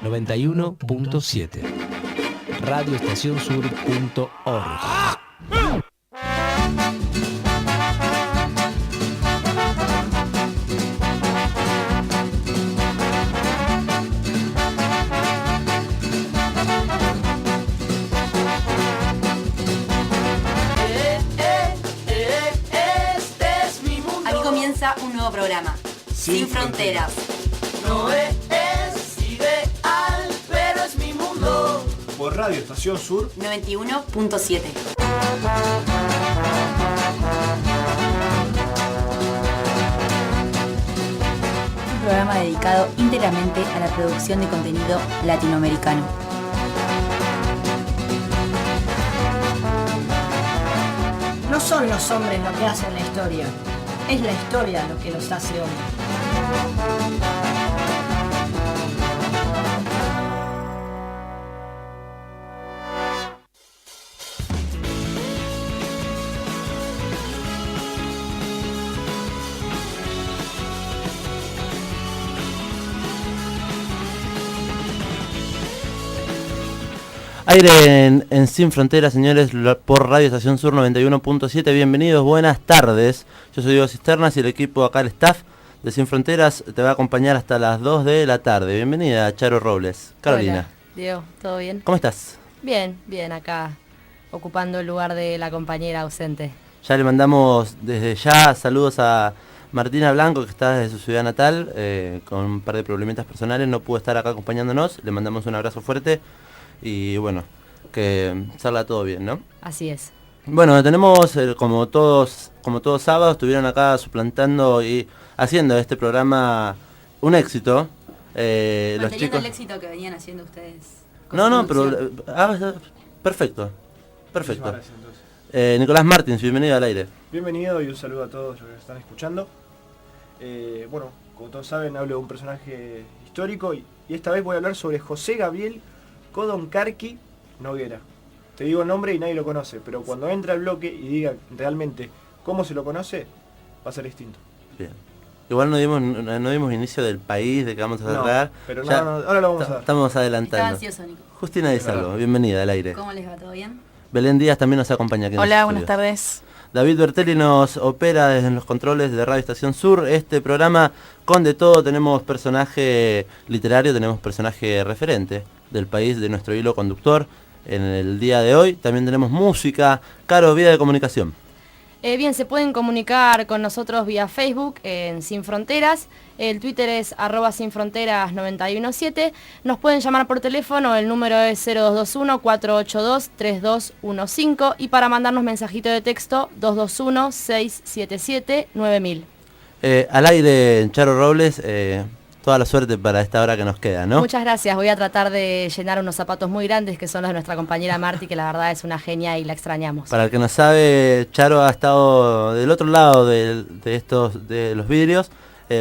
91.7. Radioestacionsur.org. Un nuevo programa, Sin Fronteras. No es ideal, pero es mi mundo. Por Radio Estación Sur 91.7. Un programa dedicado íntegramente a la producción de contenido latinoamericano. No son los hombres lo que hacen la historia. Es la historia lo que los hace hombres. Aire en Sin Fronteras, señores, por Radio Estación Sur 91.7. Bienvenidos, buenas tardes. Yo soy Diego Cisternas y el equipo acá, el staff de Sin Fronteras, te va a acompañar hasta las 2 de la tarde. Bienvenida, Charo Robles. Carolina. Hola, Diego, ¿todo bien? ¿Cómo estás? Bien, bien, acá, ocupando el lugar de la compañera ausente. Ya le mandamos desde ya saludos a Martina Blanco, que está desde su ciudad natal, con un par de problemitas personales, no pudo estar acá acompañándonos. Le mandamos un abrazo fuerte. Y bueno, que salga todo bien, ¿no? Así es. Bueno, tenemos, como todos sábados, estuvieron acá suplantando y haciendo este programa un éxito. Los chicos... el éxito que venían haciendo ustedes. No, pero... perfecto. Nicolás Martins, bienvenido al aire. Bienvenido y un saludo a todos los que están escuchando. Bueno, como todos saben, hablo de un personaje histórico y esta vez voy a hablar sobre José Gabriel Kodonkarki Noguera. Te digo el nombre y nadie lo conoce, pero cuando entra al bloque y diga realmente cómo se lo conoce, va a ser distinto. Bien. Igual no dimos inicio del país, de que vamos a hablar. Pero no, ahora lo vamos a dar. Estamos adelantando. Estaba ansioso, Nico. Justina Di Salvo, bienvenida al aire. ¿Cómo les va? ¿Todo bien? Belén Díaz también nos acompaña aquí. Hola, buenas tardes. David Bertelli nos opera desde los controles de Radio Estación Sur. Este programa con de todo, tenemos personaje literario, tenemos personaje referente del país, de nuestro hilo conductor en el día de hoy. También tenemos música. Caro, vía de comunicación. Bien, se pueden comunicar con nosotros vía Facebook en Sin Fronteras. El Twitter es @sinfronteras917. Nos pueden llamar por teléfono, el número es 0221-482-3215. Y para mandarnos mensajito de texto, 221-677-9000. Al aire, Charo Robles, toda la suerte para esta hora que nos queda, ¿no? Muchas gracias. Voy a tratar de llenar unos zapatos muy grandes que son los de nuestra compañera Marti, que la verdad es una genia y la extrañamos. Para el que no sabe, Charo ha estado del otro lado de los vidrios,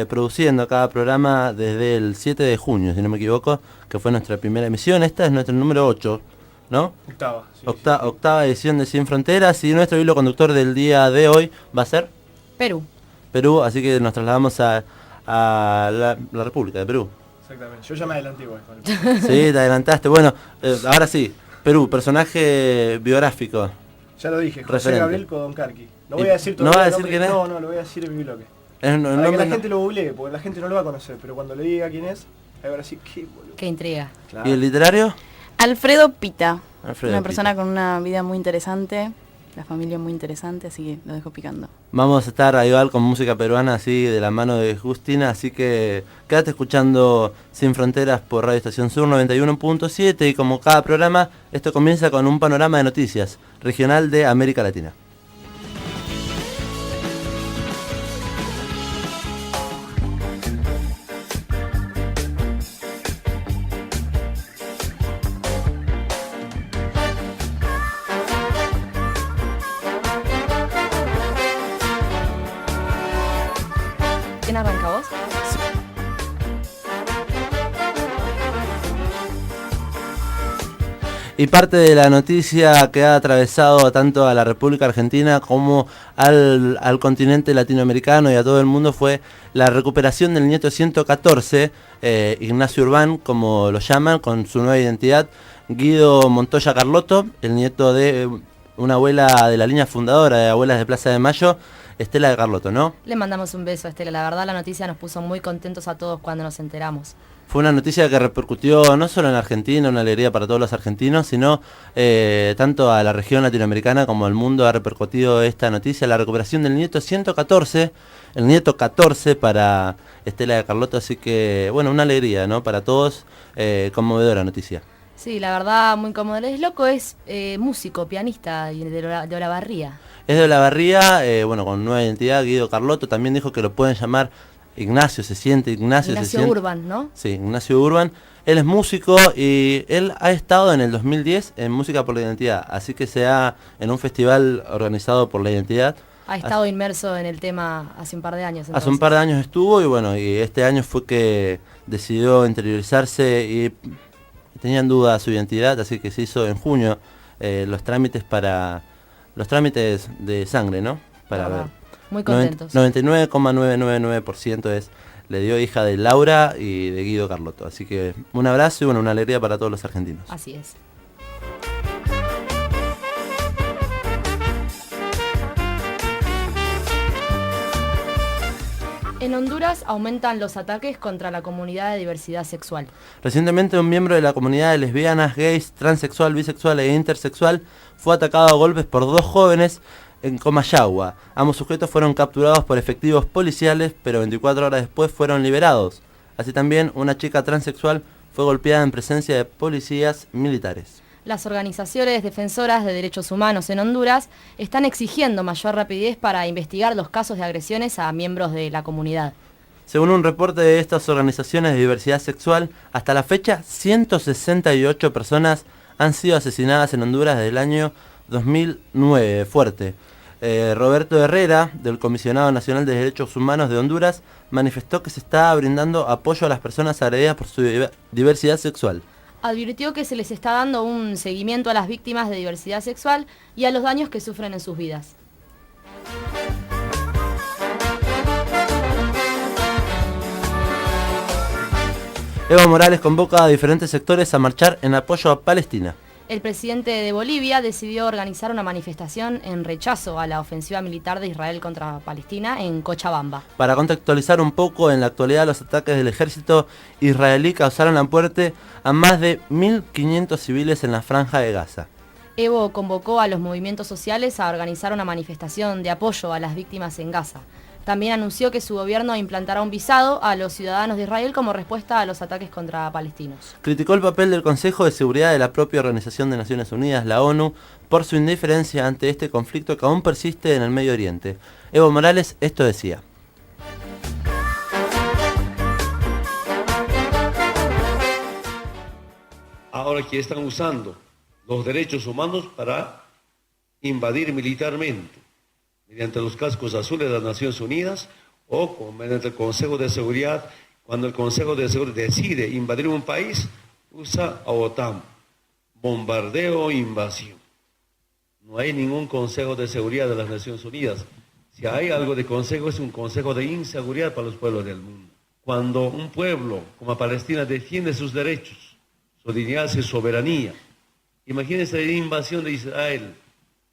produciendo cada programa desde el 7 de junio, si no me equivoco, que fue nuestra primera emisión. Esta es nuestro número 8, ¿no? Octava. Sí, Octava edición de Sin Fronteras, y nuestro hilo conductor del día de hoy va a ser Perú, así que nos trasladamos a la República de Perú. Exactamente, yo ya me adelanté igual. Sí, te adelantaste. Bueno, ahora sí, Perú, personaje biográfico. Ya lo dije, José referente. Gabriel Kodonkarki. Lo voy a decir todo. ¿No va a decir quién es? No, lo voy a decir en mi bloque. Para que la gente lo googlee, porque la gente no lo va a conocer, pero cuando le diga quién es, ahora sí, qué boludo. qué intriga. Claro. ¿Y el literario? Alfredo Pita, Alfredo una Pita. persona con una vida muy interesante, la familia muy interesante, así que lo dejo picando. Vamos a estar igual con música peruana así de la mano de Justina, así que quédate escuchando Sin Fronteras por Radio Estación Sur 91.7 y como cada programa, esto comienza con un panorama de noticias regional de América Latina. ¿Quién arranca vos? Y parte de la noticia que ha atravesado tanto a la República Argentina como al continente latinoamericano y a todo el mundo fue la recuperación del nieto 114, Ignacio Urbán, como lo llaman, con su nueva identidad, Guido Montoya Carlotto, el nieto de una abuela de la línea fundadora de Abuelas de Plaza de Mayo, Estela de Carlotto, ¿no? Le mandamos un beso a Estela, la verdad la noticia nos puso muy contentos a todos cuando nos enteramos. Fue una noticia que repercutió no solo en Argentina, una alegría para todos los argentinos, sino tanto a la región latinoamericana como al mundo ha repercutido esta noticia, la recuperación del nieto 114, el nieto 14 para Estela de Carlotto, así que bueno, una alegría, ¿no? Para todos, conmovedora noticia. Sí, la verdad muy cómodo. Es loco, es músico, pianista de Olavarría. Es de Olavarría, bueno, con nueva identidad, Guido Carlotto, también dijo que lo pueden llamar Ignacio, se siente Ignacio Urban, ¿no? Sí, Ignacio Urban. Él es músico y él ha estado en el 2010 en Música por la Identidad, así que en un festival organizado por la Identidad. Ha estado inmerso en el tema hace un par de años. Entonces. Hace un par de años estuvo y bueno, y este año fue que decidió interiorizarse y tenían duda su identidad, así que se hizo en junio los trámites de sangre, ¿no? Para ver. Muy contentos. 99,999% le dio hija de Laura y de Guido Carlotto. Así que un abrazo y bueno, una alegría para todos los argentinos. Así es. En Honduras aumentan los ataques contra la comunidad de diversidad sexual. Recientemente un miembro de la comunidad de lesbianas, gays, transexual, bisexual e intersexual fue atacado a golpes por 2 jóvenes en Comayagua. Ambos sujetos fueron capturados por efectivos policiales, pero 24 horas después fueron liberados. Así también una chica transexual fue golpeada en presencia de policías militares. Las organizaciones defensoras de derechos humanos en Honduras están exigiendo mayor rapidez para investigar los casos de agresiones a miembros de la comunidad. Según un reporte de estas organizaciones de diversidad sexual, hasta la fecha 168 personas han sido asesinadas en Honduras desde el año 2009, fuerte. Roberto Herrera, del Comisionado Nacional de Derechos Humanos de Honduras, manifestó que se está brindando apoyo a las personas agredidas por su diversidad sexual. Advirtió que se les está dando un seguimiento a las víctimas de diversidad sexual y a los daños que sufren en sus vidas. Evo Morales convoca a diferentes sectores a marchar en apoyo a Palestina. El presidente de Bolivia decidió organizar una manifestación en rechazo a la ofensiva militar de Israel contra Palestina en Cochabamba. Para contextualizar un poco, en la actualidad los ataques del ejército israelí causaron la muerte a más de 1.500 civiles en la franja de Gaza. Evo convocó a los movimientos sociales a organizar una manifestación de apoyo a las víctimas en Gaza. También anunció que su gobierno implantará un visado a los ciudadanos de Israel como respuesta a los ataques contra palestinos. Criticó el papel del Consejo de Seguridad de la propia Organización de Naciones Unidas, la ONU, por su indiferencia ante este conflicto que aún persiste en el Medio Oriente. Evo Morales esto decía. Ahora que están usando los derechos humanos para invadir militarmente, mediante los cascos azules de las Naciones Unidas o mediante el Consejo de Seguridad. Cuando el Consejo de Seguridad decide invadir un país, usa a OTAN, bombardeo, invasión. No hay ningún Consejo de Seguridad de las Naciones Unidas. Si hay algo de consejo, es un consejo de inseguridad para los pueblos del mundo. Cuando un pueblo como Palestina defiende sus derechos, su dignidad, su soberanía, imagínense la invasión de Israel.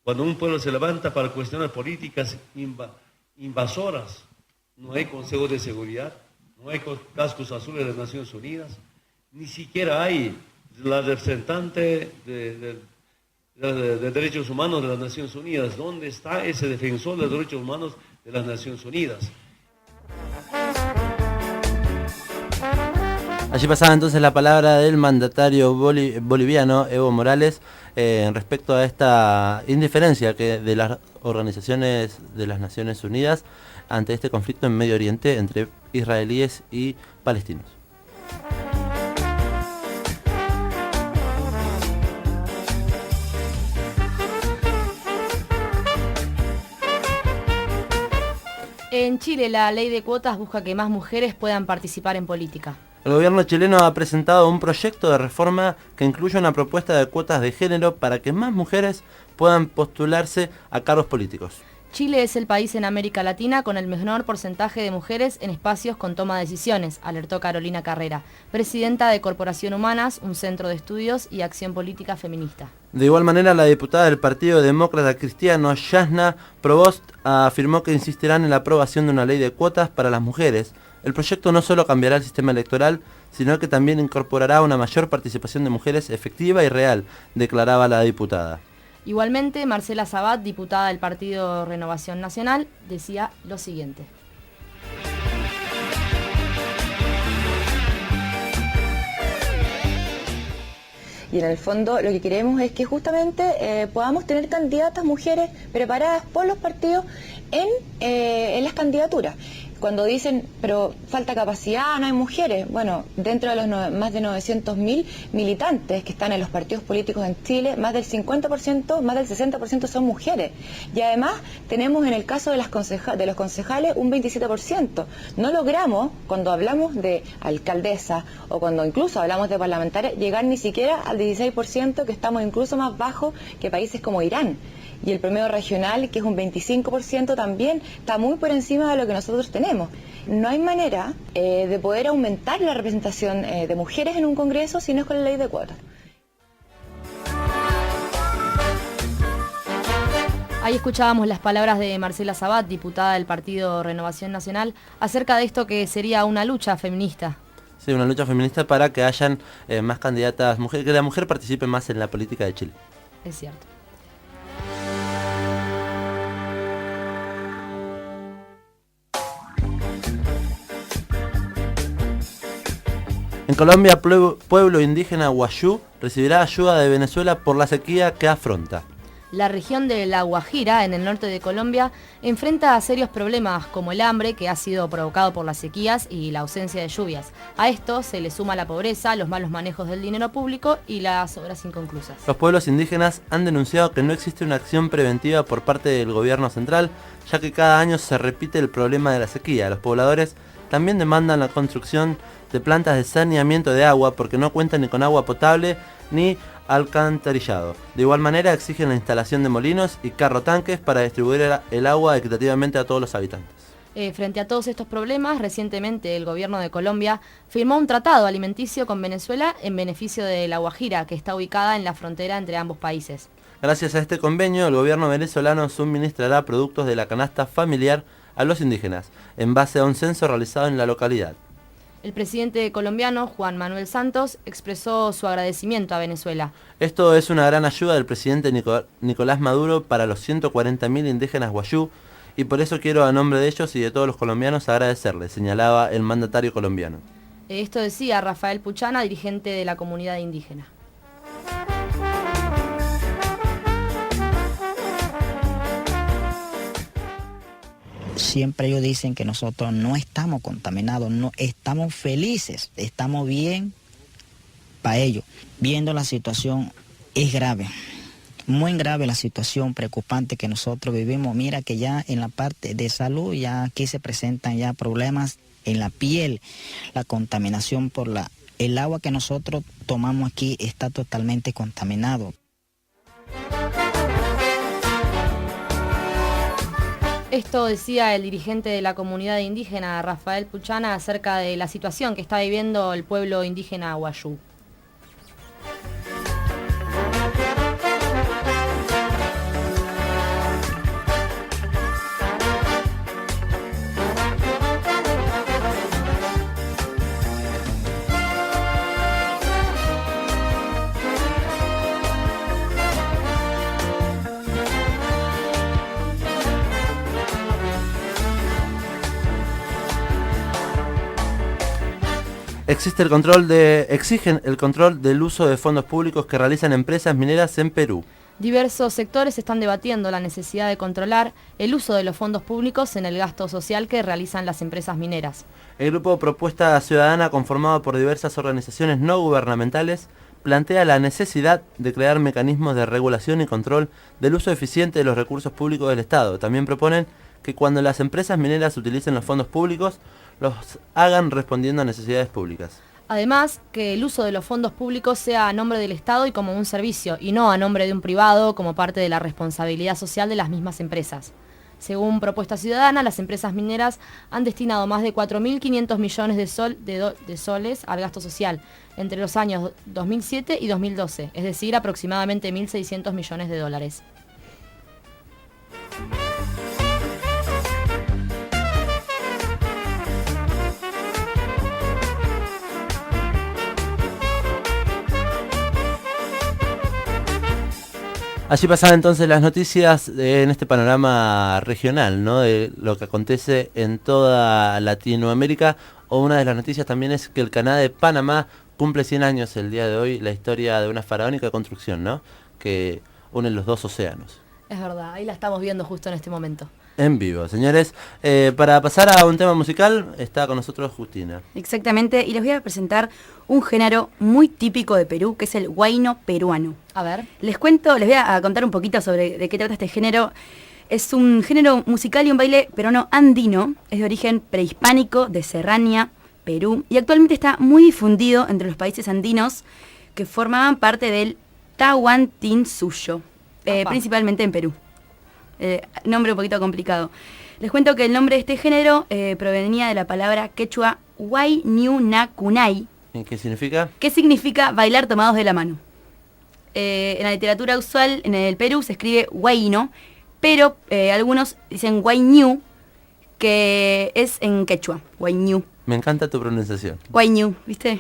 Cuando un pueblo se levanta para cuestionar políticas invasoras, no hay Consejo de Seguridad, no hay cascos azules de las Naciones Unidas, ni siquiera hay la representante de Derechos Humanos de las Naciones Unidas. ¿Dónde está ese defensor de los derechos humanos de las Naciones Unidas? Allí pasaba entonces la palabra del mandatario boliviano Evo Morales respecto a esta indiferencia que de las organizaciones de las Naciones Unidas ante este conflicto en Medio Oriente entre israelíes y palestinos. En Chile, la ley de cuotas busca que más mujeres puedan participar en política. El gobierno chileno ha presentado un proyecto de reforma que incluye una propuesta de cuotas de género para que más mujeres puedan postularse a cargos políticos. Chile es el país en América Latina con el menor porcentaje de mujeres en espacios con toma de decisiones, alertó Carolina Carrera, presidenta de Corporación Humanas, un centro de estudios y acción política feminista. De igual manera, la diputada del Partido Demócrata Cristiano, Jasna Provost, afirmó que insistirán en la aprobación de una ley de cuotas para las mujeres. El proyecto no solo cambiará el sistema electoral, sino que también incorporará una mayor participación de mujeres efectiva y real, declaraba la diputada. Igualmente, Marcela Sabat, diputada del Partido Renovación Nacional, decía lo siguiente. Y en el fondo lo que queremos es que justamente podamos tener candidatas mujeres preparadas por los partidos en las candidaturas. Cuando dicen, pero falta capacidad, no hay mujeres. Bueno, dentro de los más de 900.000 militantes que están en los partidos políticos en Chile, más del 50%, más del 60% son mujeres. Y además tenemos en el caso de los concejales un 27%. No logramos, cuando hablamos de alcaldesa o cuando incluso hablamos de parlamentarias, llegar ni siquiera al 16%, que estamos incluso más bajo que países como Irán. Y el promedio regional, que es un 25%, también está muy por encima de lo que nosotros tenemos. No hay manera de poder aumentar la representación de mujeres en un Congreso si no es con la ley de cuotas. Ahí escuchábamos las palabras de Marcela Sabat, diputada del Partido Renovación Nacional, acerca de esto que sería una lucha feminista. Sí, una lucha feminista para que hayan más candidatas mujeres, que la mujer participe más en la política de Chile. Es cierto. En Colombia, pueblo indígena Wayuu recibirá ayuda de Venezuela por la sequía que afronta. La región de La Guajira, en el norte de Colombia, enfrenta serios problemas como el hambre, que ha sido provocado por las sequías y la ausencia de lluvias. A esto se le suma la pobreza, los malos manejos del dinero público y las obras inconclusas. Los pueblos indígenas han denunciado que no existe una acción preventiva por parte del gobierno central, ya que cada año se repite el problema de la sequía. Los pobladores también demandan la construcción de plantas de saneamiento de agua porque no cuentan ni con agua potable ni alcantarillado. De igual manera exigen la instalación de molinos y carrotanques para distribuir el agua equitativamente a todos los habitantes. Frente a todos estos problemas, recientemente el gobierno de Colombia firmó un tratado alimenticio con Venezuela en beneficio de La Guajira, que está ubicada en la frontera entre ambos países. Gracias a este convenio, el gobierno venezolano suministrará productos de la canasta familiar a los indígenas, en base a un censo realizado en la localidad. El presidente colombiano, Juan Manuel Santos, expresó su agradecimiento a Venezuela. Esto es una gran ayuda del presidente Nicolás Maduro para los 140.000 indígenas Wayuu, y por eso quiero, a nombre de ellos y de todos los colombianos, agradecerles, señalaba el mandatario colombiano. Esto decía Rafael Puchana, dirigente de la comunidad indígena. Siempre ellos dicen que nosotros no estamos contaminados, no estamos felices, estamos bien para ellos. Viendo la situación es grave, muy grave la situación preocupante que nosotros vivimos. Mira que ya en la parte de salud ya aquí se presentan ya problemas en la piel, la contaminación por el agua que nosotros tomamos aquí está totalmente contaminado. Esto decía el dirigente de la comunidad indígena, Rafael Puchana, acerca de la situación que está viviendo el pueblo indígena Wayuu. Exigen el control del uso de fondos públicos que realizan empresas mineras en Perú. Diversos sectores están debatiendo la necesidad de controlar el uso de los fondos públicos en el gasto social que realizan las empresas mineras. El grupo Propuesta Ciudadana, conformado por diversas organizaciones no gubernamentales, plantea la necesidad de crear mecanismos de regulación y control del uso eficiente de los recursos públicos del Estado. También proponen que cuando las empresas mineras utilicen los fondos públicos, los hagan respondiendo a necesidades públicas. Además, que el uso de los fondos públicos sea a nombre del Estado y como un servicio, y no a nombre de un privado como parte de la responsabilidad social de las mismas empresas. Según Propuesta Ciudadana, las empresas mineras han destinado más de 4.500 millones de soles al gasto social entre los años 2007 y 2012, es decir, aproximadamente 1.600 millones de dólares. Allí pasaban entonces las noticias en este panorama regional, ¿no? De lo que acontece en toda Latinoamérica. O una de las noticias también es que el Canal de Panamá cumple 100 años el día de hoy, la historia de una faraónica construcción, ¿no? Que une los dos océanos. Es verdad, ahí la estamos viendo justo en este momento. En vivo, señores. Para pasar a un tema musical, está con nosotros Justina. Exactamente, y les voy a presentar un género muy típico de Perú, que es el huayno peruano. A ver. Les voy a contar un poquito sobre de qué trata este género. Es un género musical y un baile peruano andino, es de origen prehispánico, de Serrania, Perú, y actualmente está muy difundido entre los países andinos que formaban parte del Tahuantinsuyo, principalmente en Perú. Nombre un poquito complicado. Les cuento que el nombre de este género provenía de la palabra quechua huayniunakunay. ¿Qué significa? ¿Qué significa bailar tomados de la mano? En la literatura usual en el Perú se escribe huayno, pero algunos dicen huayñu, que es en quechua, huayñu. Me encanta tu pronunciación. Huayñu, ¿viste?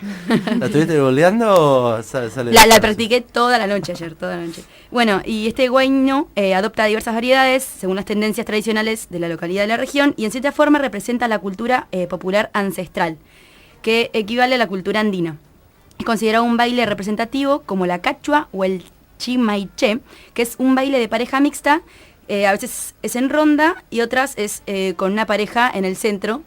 ¿La estuviste boleando o sale? La practiqué toda la noche ayer, toda la noche. Bueno, y este huayno adopta diversas variedades según las tendencias tradicionales de la localidad de la región y en cierta forma representa la cultura popular ancestral, que equivale a la cultura andina. Es considerado un baile representativo como la cachua o el chimaiche, que es un baile de pareja mixta, a veces es en ronda y otras es con una pareja en el centro.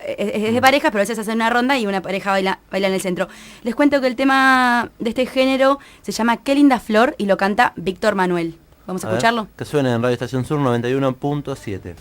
Es de pareja, pero a veces hacen una ronda y una pareja baila en el centro. Les cuento que el tema de este género se llama Qué linda flor y lo canta Víctor Manuel. ¿Vamos a escucharlo? Ver, que suene en Radio Estación Sur 91.7.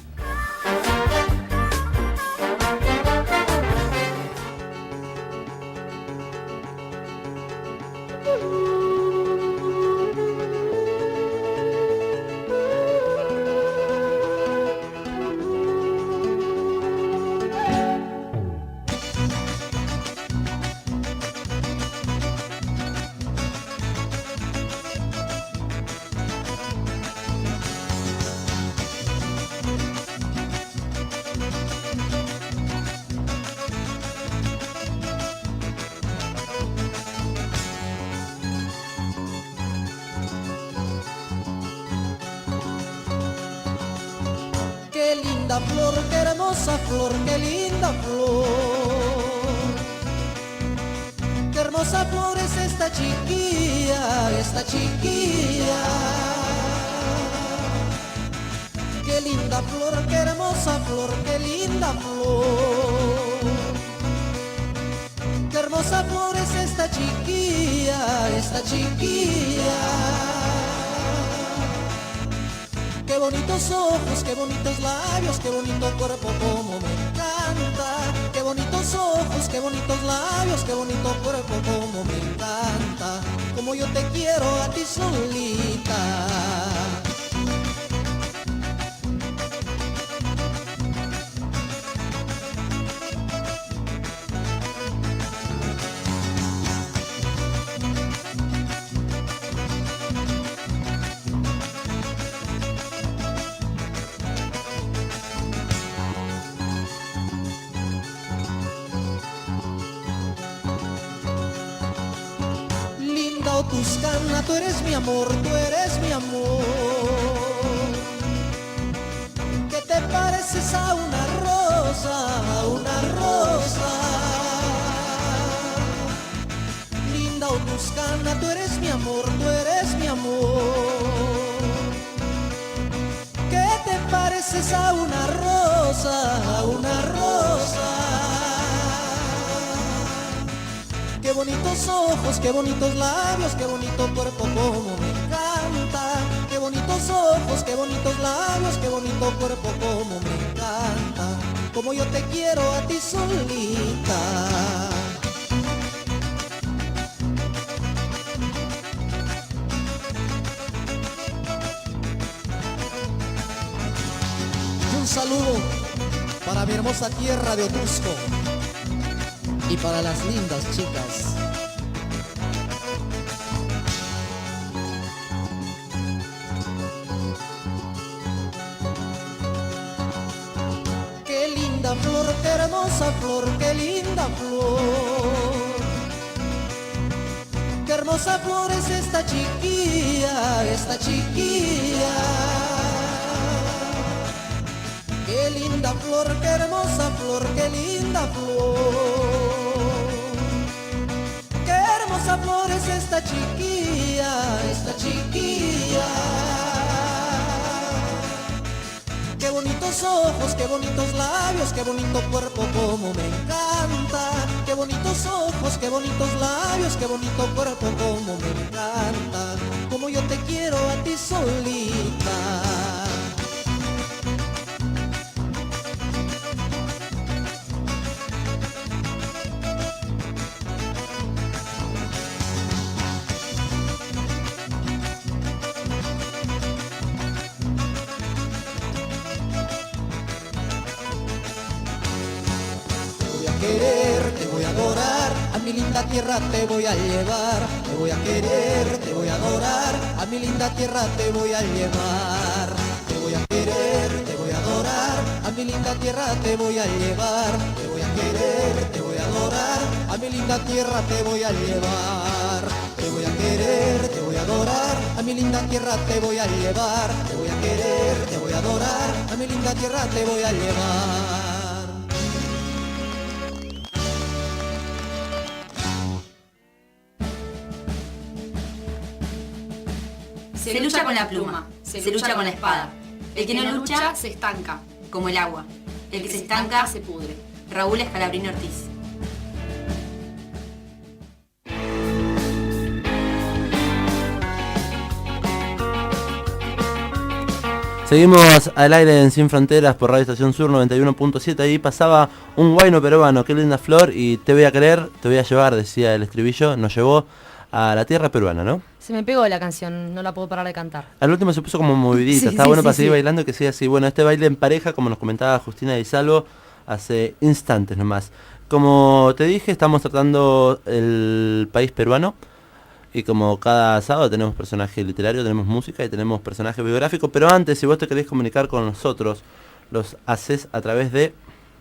Qué linda flor, qué hermosa flor, qué linda flor. Qué hermosa flor es esta chiquilla, esta chiquilla. Qué linda flor, qué hermosa flor, qué linda flor. Qué hermosa flor es esta chiquilla, esta chiquilla. Qué bonitos ojos, qué bonitos labios, qué bonito cuerpo, como me encanta. Qué bonitos ojos, qué bonitos labios, qué bonito cuerpo, como me encanta. Como yo te quiero a ti solita. Tuscana, tú eres mi amor, tú eres mi amor. ¿Qué te pareces a una rosa, a una rosa? Linda Tuscana, tú eres mi amor, tú eres mi amor. ¿Qué te pareces a una rosa, a una rosa? Qué bonitos ojos, qué bonitos labios, qué bonito cuerpo, como me encanta. Qué bonitos ojos, qué bonitos labios, qué bonito cuerpo, como me encanta. Como yo te quiero a ti solita. Un saludo para mi hermosa tierra de Otusco y para las lindas chicas. Qué linda flor, qué hermosa flor, qué linda flor. Qué hermosa flor es esta chiquilla, esta chiquilla. Qué linda flor, qué hermosa flor, qué linda flor. Qué hermosa flor es esta chiquilla, esta chiquilla. Qué bonitos ojos, qué bonitos labios, qué bonito cuerpo, como me encanta. Qué bonitos ojos, qué bonitos labios, qué bonito cuerpo, como me encanta. Como yo te quiero a ti solita. Te voy a adorar, a mi linda tierra te voy a llevar. Te voy a querer, te voy a adorar, a mi linda tierra te voy a llevar. Te voy a querer, te voy a adorar, a mi linda tierra te voy a llevar. Te voy a querer, te voy a adorar, a mi linda tierra te voy a llevar. Te voy a querer, te voy a adorar, a mi linda tierra te voy a llevar. Te voy a querer, te voy a adorar, a mi linda tierra te voy a llevar. Se lucha con la pluma, se lucha con la espada. El que no lucha se estanca, como el agua. El que se estanca se pudre. Raúl Escalabrini Ortiz. Seguimos al aire en Sin Fronteras por Radio Estación Sur 91.7. Ahí pasaba un guayno peruano, qué linda flor, y te voy a querer, te voy a llevar, decía el estribillo. Nos llevó a la tierra peruana, ¿no? Se me pegó la canción, no la puedo parar de cantar. Al último se puso como movidita, Sí, está sí, bueno sí, para sí. seguir bailando, que siga así. Bueno, este baile en pareja, como nos comentaba Justina Di Salvo hace instantes nomás. Como te dije, estamos tratando el país peruano. Y como cada sábado tenemos personaje literario, tenemos música y tenemos personaje biográfico. Pero antes, si vos te querés comunicar con nosotros, los haces a través de...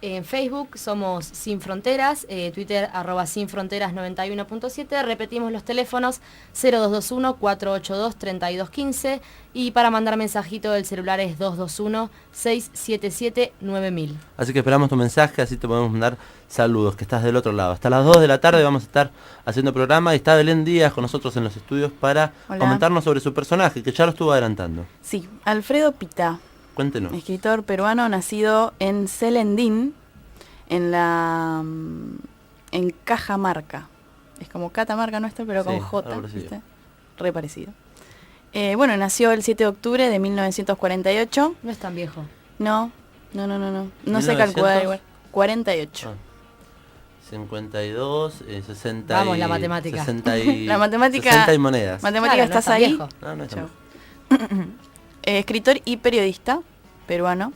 En Facebook somos Sin Fronteras, Twitter @sinfronteras91.7, repetimos los teléfonos 0221-482-3215 y para mandar mensajito el celular es 221-677-9000. Así que esperamos tu mensaje, así te podemos mandar saludos, que estás del otro lado. Hasta las 2 de la tarde vamos a estar haciendo programa y está Belén Díaz con nosotros en los estudios para Hola. comentarnos sobre su personaje, que ya lo estuvo adelantando. Sí, Alfredo Pitá, Cuéntenos. escritor peruano nacido en Celendín, en Cajamarca. Es como Catamarca nuestro, pero con Sí, J, algo parecido. ¿viste? Re parecido. Bueno, nació el 7 de octubre de 1948. No es tan viejo. No se 1900. calcula igual. 48. 52, 60 Vamos, y... la matemática. 60 y... La matemática... 60 y monedas. Matemática, Claro, no ¿estás es tan ahí? viejo. No, no es tan Chau. viejo. Escritor y periodista peruano.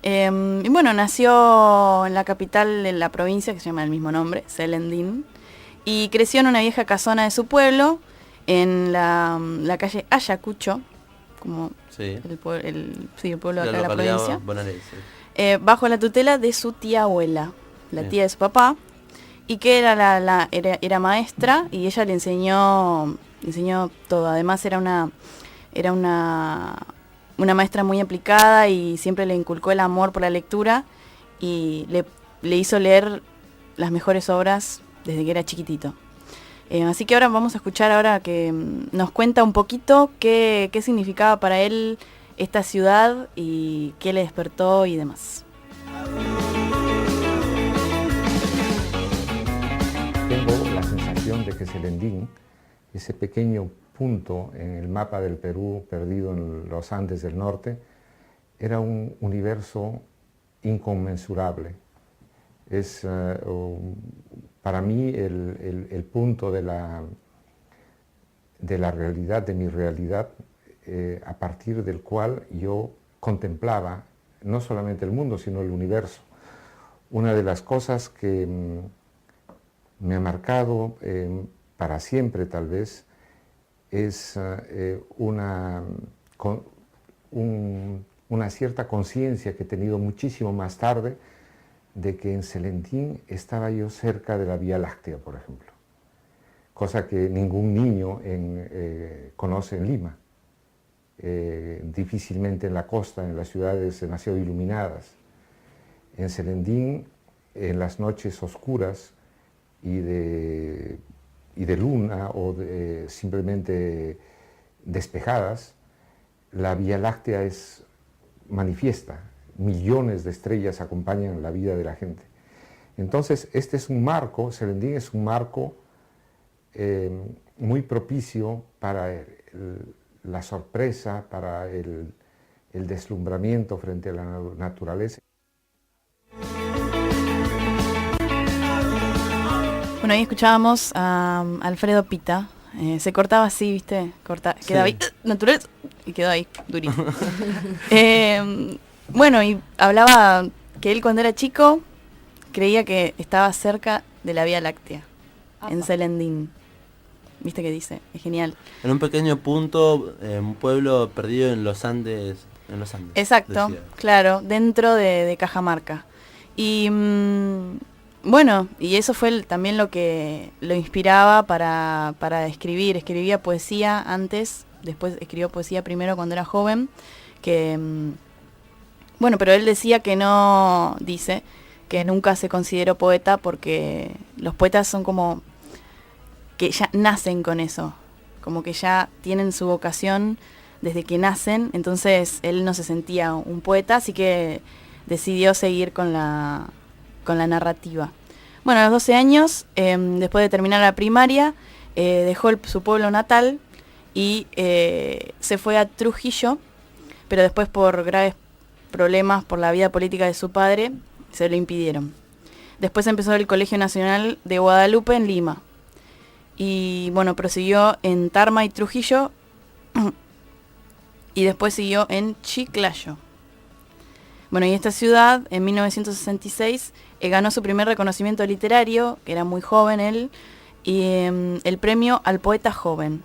Y bueno, nació en la capital de la provincia, que se llama el mismo nombre, Celendín, y creció en una vieja casona de su pueblo, en la calle Ayacucho, como Sí. el pueblo de acá de la localidad provincia, bonaerense. bajo la tutela de su tía abuela, la Bien. tía de su papá, y que era era maestra, y ella le enseñó todo. Además era una maestra muy aplicada y siempre le inculcó el amor por la lectura y le hizo leer las mejores obras desde que era chiquitito. Así que ahora vamos a escuchar ahora que nos cuenta un poquito qué significaba para él esta ciudad y qué le despertó y demás. Tengo la sensación de que Celendín, ese pequeño punto en el mapa del Perú perdido en los Andes del norte, era un universo inconmensurable. Es para mí el punto de la realidad, de mi realidad, a partir del cual yo contemplaba no solamente el mundo, sino el universo. Una de las cosas que me ha marcado para siempre, tal vez, es una cierta conciencia que he tenido muchísimo más tarde de que en Selendín estaba yo cerca de la Vía Láctea, por ejemplo, cosa que ningún niño conoce en Lima. Difícilmente en la costa, en las ciudades demasiado iluminadas. En Selendín, en las noches oscuras y de luna o simplemente despejadas, la Vía Láctea es manifiesta. Millones de estrellas acompañan la vida de la gente. Entonces, este es un marco, Selendín es un marco muy propicio para la sorpresa, para el deslumbramiento frente a la naturaleza. Bueno, ahí escuchábamos a Alfredo Pita. Se cortaba así, ¿viste? Quedaba ahí, natural, y quedó ahí, durito. Bueno, y hablaba que él cuando era chico creía que estaba cerca de la Vía Láctea, en Selendín. ¿Viste qué dice? Es genial. En un pequeño punto, un pueblo perdido en los Andes. Exacto, decía. Claro, dentro de Cajamarca. Y bueno, y eso fue también lo que lo inspiraba para escribir. Escribía poesía antes, después escribió poesía primero cuando era joven, bueno, pero él decía que nunca se consideró poeta porque los poetas son como que ya nacen con eso, como que ya tienen su vocación desde que nacen, entonces él no se sentía un poeta, así que decidió seguir con la narrativa. Bueno, a los 12 años, después de terminar la primaria, dejó su pueblo natal y se fue a Trujillo, pero después por graves problemas por la vida política de su padre, se lo impidieron. Después empezó el Colegio Nacional de Guadalupe en Lima. Y bueno, prosiguió en Tarma y Trujillo y después siguió en Chiclayo. Bueno, y esta ciudad, en 1966, ganó su primer reconocimiento literario, que era muy joven él, y el premio al poeta joven,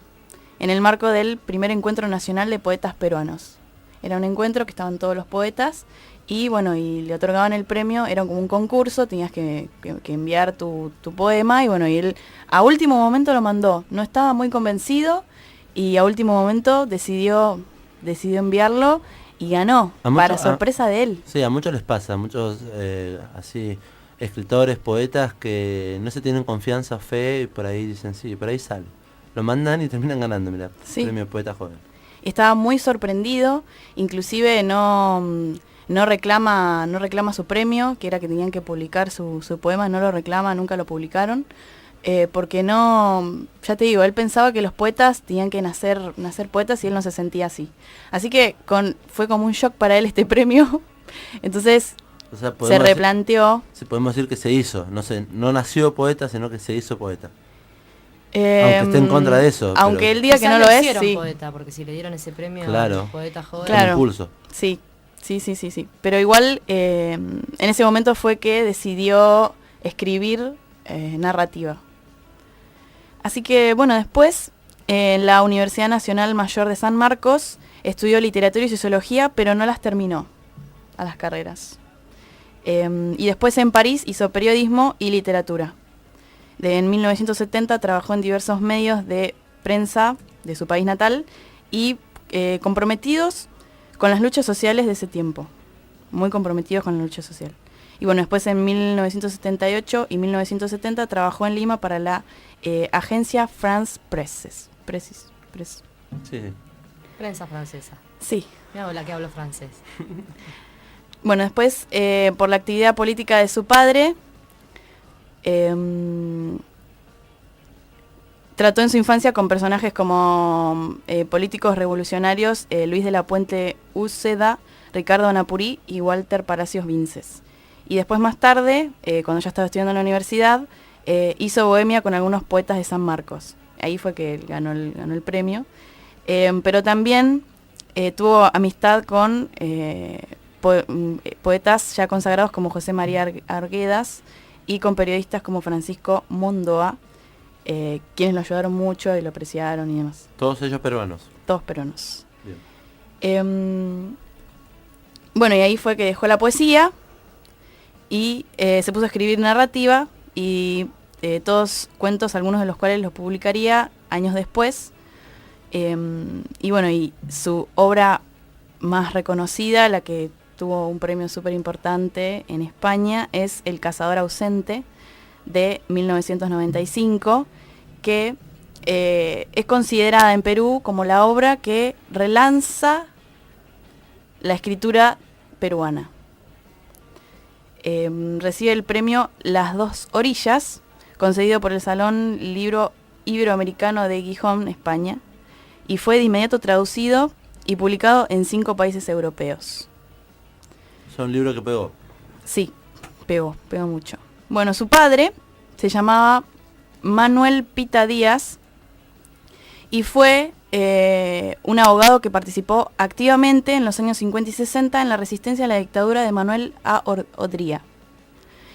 en el marco del primer encuentro nacional de poetas peruanos. Era un encuentro que estaban todos los poetas y bueno, y le otorgaban el premio, era como un concurso, tenías que enviar tu poema y bueno, y él a último momento lo mandó, no estaba muy convencido y a último momento decidió enviarlo y ganó, para sorpresa de él. Sí, a muchos les pasa, a muchos así escritores, poetas que no se tienen confianza, fe y por ahí dicen sí, por ahí sale. Lo mandan y terminan ganando, mirá, sí. Premio Poeta Joven. Estaba muy sorprendido, inclusive no reclama su premio, que era que tenían que publicar su poema, no lo reclama, nunca lo publicaron, porque no, ya te digo, él pensaba que los poetas tenían que nacer poetas y él no se sentía así. Así que fue como un shock para él este premio, entonces se replanteó. Sí, podemos decir que se hizo, no nació poeta, sino que se hizo poeta. Aunque esté en contra de eso. Aunque él diga que no lo es, sí. Poeta, porque si le dieron ese premio claro. Poeta joven. Claro. Impulso. Sí. Pero igual, en ese momento fue que decidió escribir narrativa. Así que, bueno, después, en la Universidad Nacional Mayor de San Marcos, estudió literatura y sociología, pero no las terminó a las carreras. Y después en París hizo periodismo y literatura. En 1970 trabajó en diversos medios de prensa de su país natal y comprometidos con las luchas sociales de ese tiempo. Muy comprometidos con la lucha social. Y bueno, después en 1978 y 1970 trabajó en Lima para la agencia France Press. Sí. Prensa francesa. Sí. Mira la que hablo francés. Bueno, después, por la actividad política de su padre, trató en su infancia con personajes como políticos revolucionarios, Luis de la Puente Uceda, Ricardo Napurí y Walter Palacios Vinces. Y después más tarde, cuando ya estaba estudiando en la universidad, hizo Bohemia con algunos poetas de San Marcos. Ahí fue que él ganó el premio. Pero también tuvo amistad con poetas ya consagrados como José María Arguedas y con periodistas como Francisco Mondoa, quienes lo ayudaron mucho y lo apreciaron y demás. Todos ellos peruanos. Todos peruanos. Bien. Bueno, y ahí fue que dejó la poesía y se puso a escribir narrativa y todos cuentos, algunos de los cuales los publicaría años después. Y bueno, y su obra más reconocida, la que tuvo un premio súper importante en España, es El cazador ausente, de 1995, que es considerada en Perú como la obra que relanza la escritura peruana. Recibe el premio Las Dos Orillas, concedido por el Salón Libro Iberoamericano de Gijón, España, y fue de inmediato traducido y publicado en 5 países europeos. Es un libro que pegó. Sí, pegó mucho. Bueno, su padre se llamaba Manuel Pita Díaz y fue un abogado que participó activamente en los años 50 y 60 en la resistencia a la dictadura de Manuel A. Odría.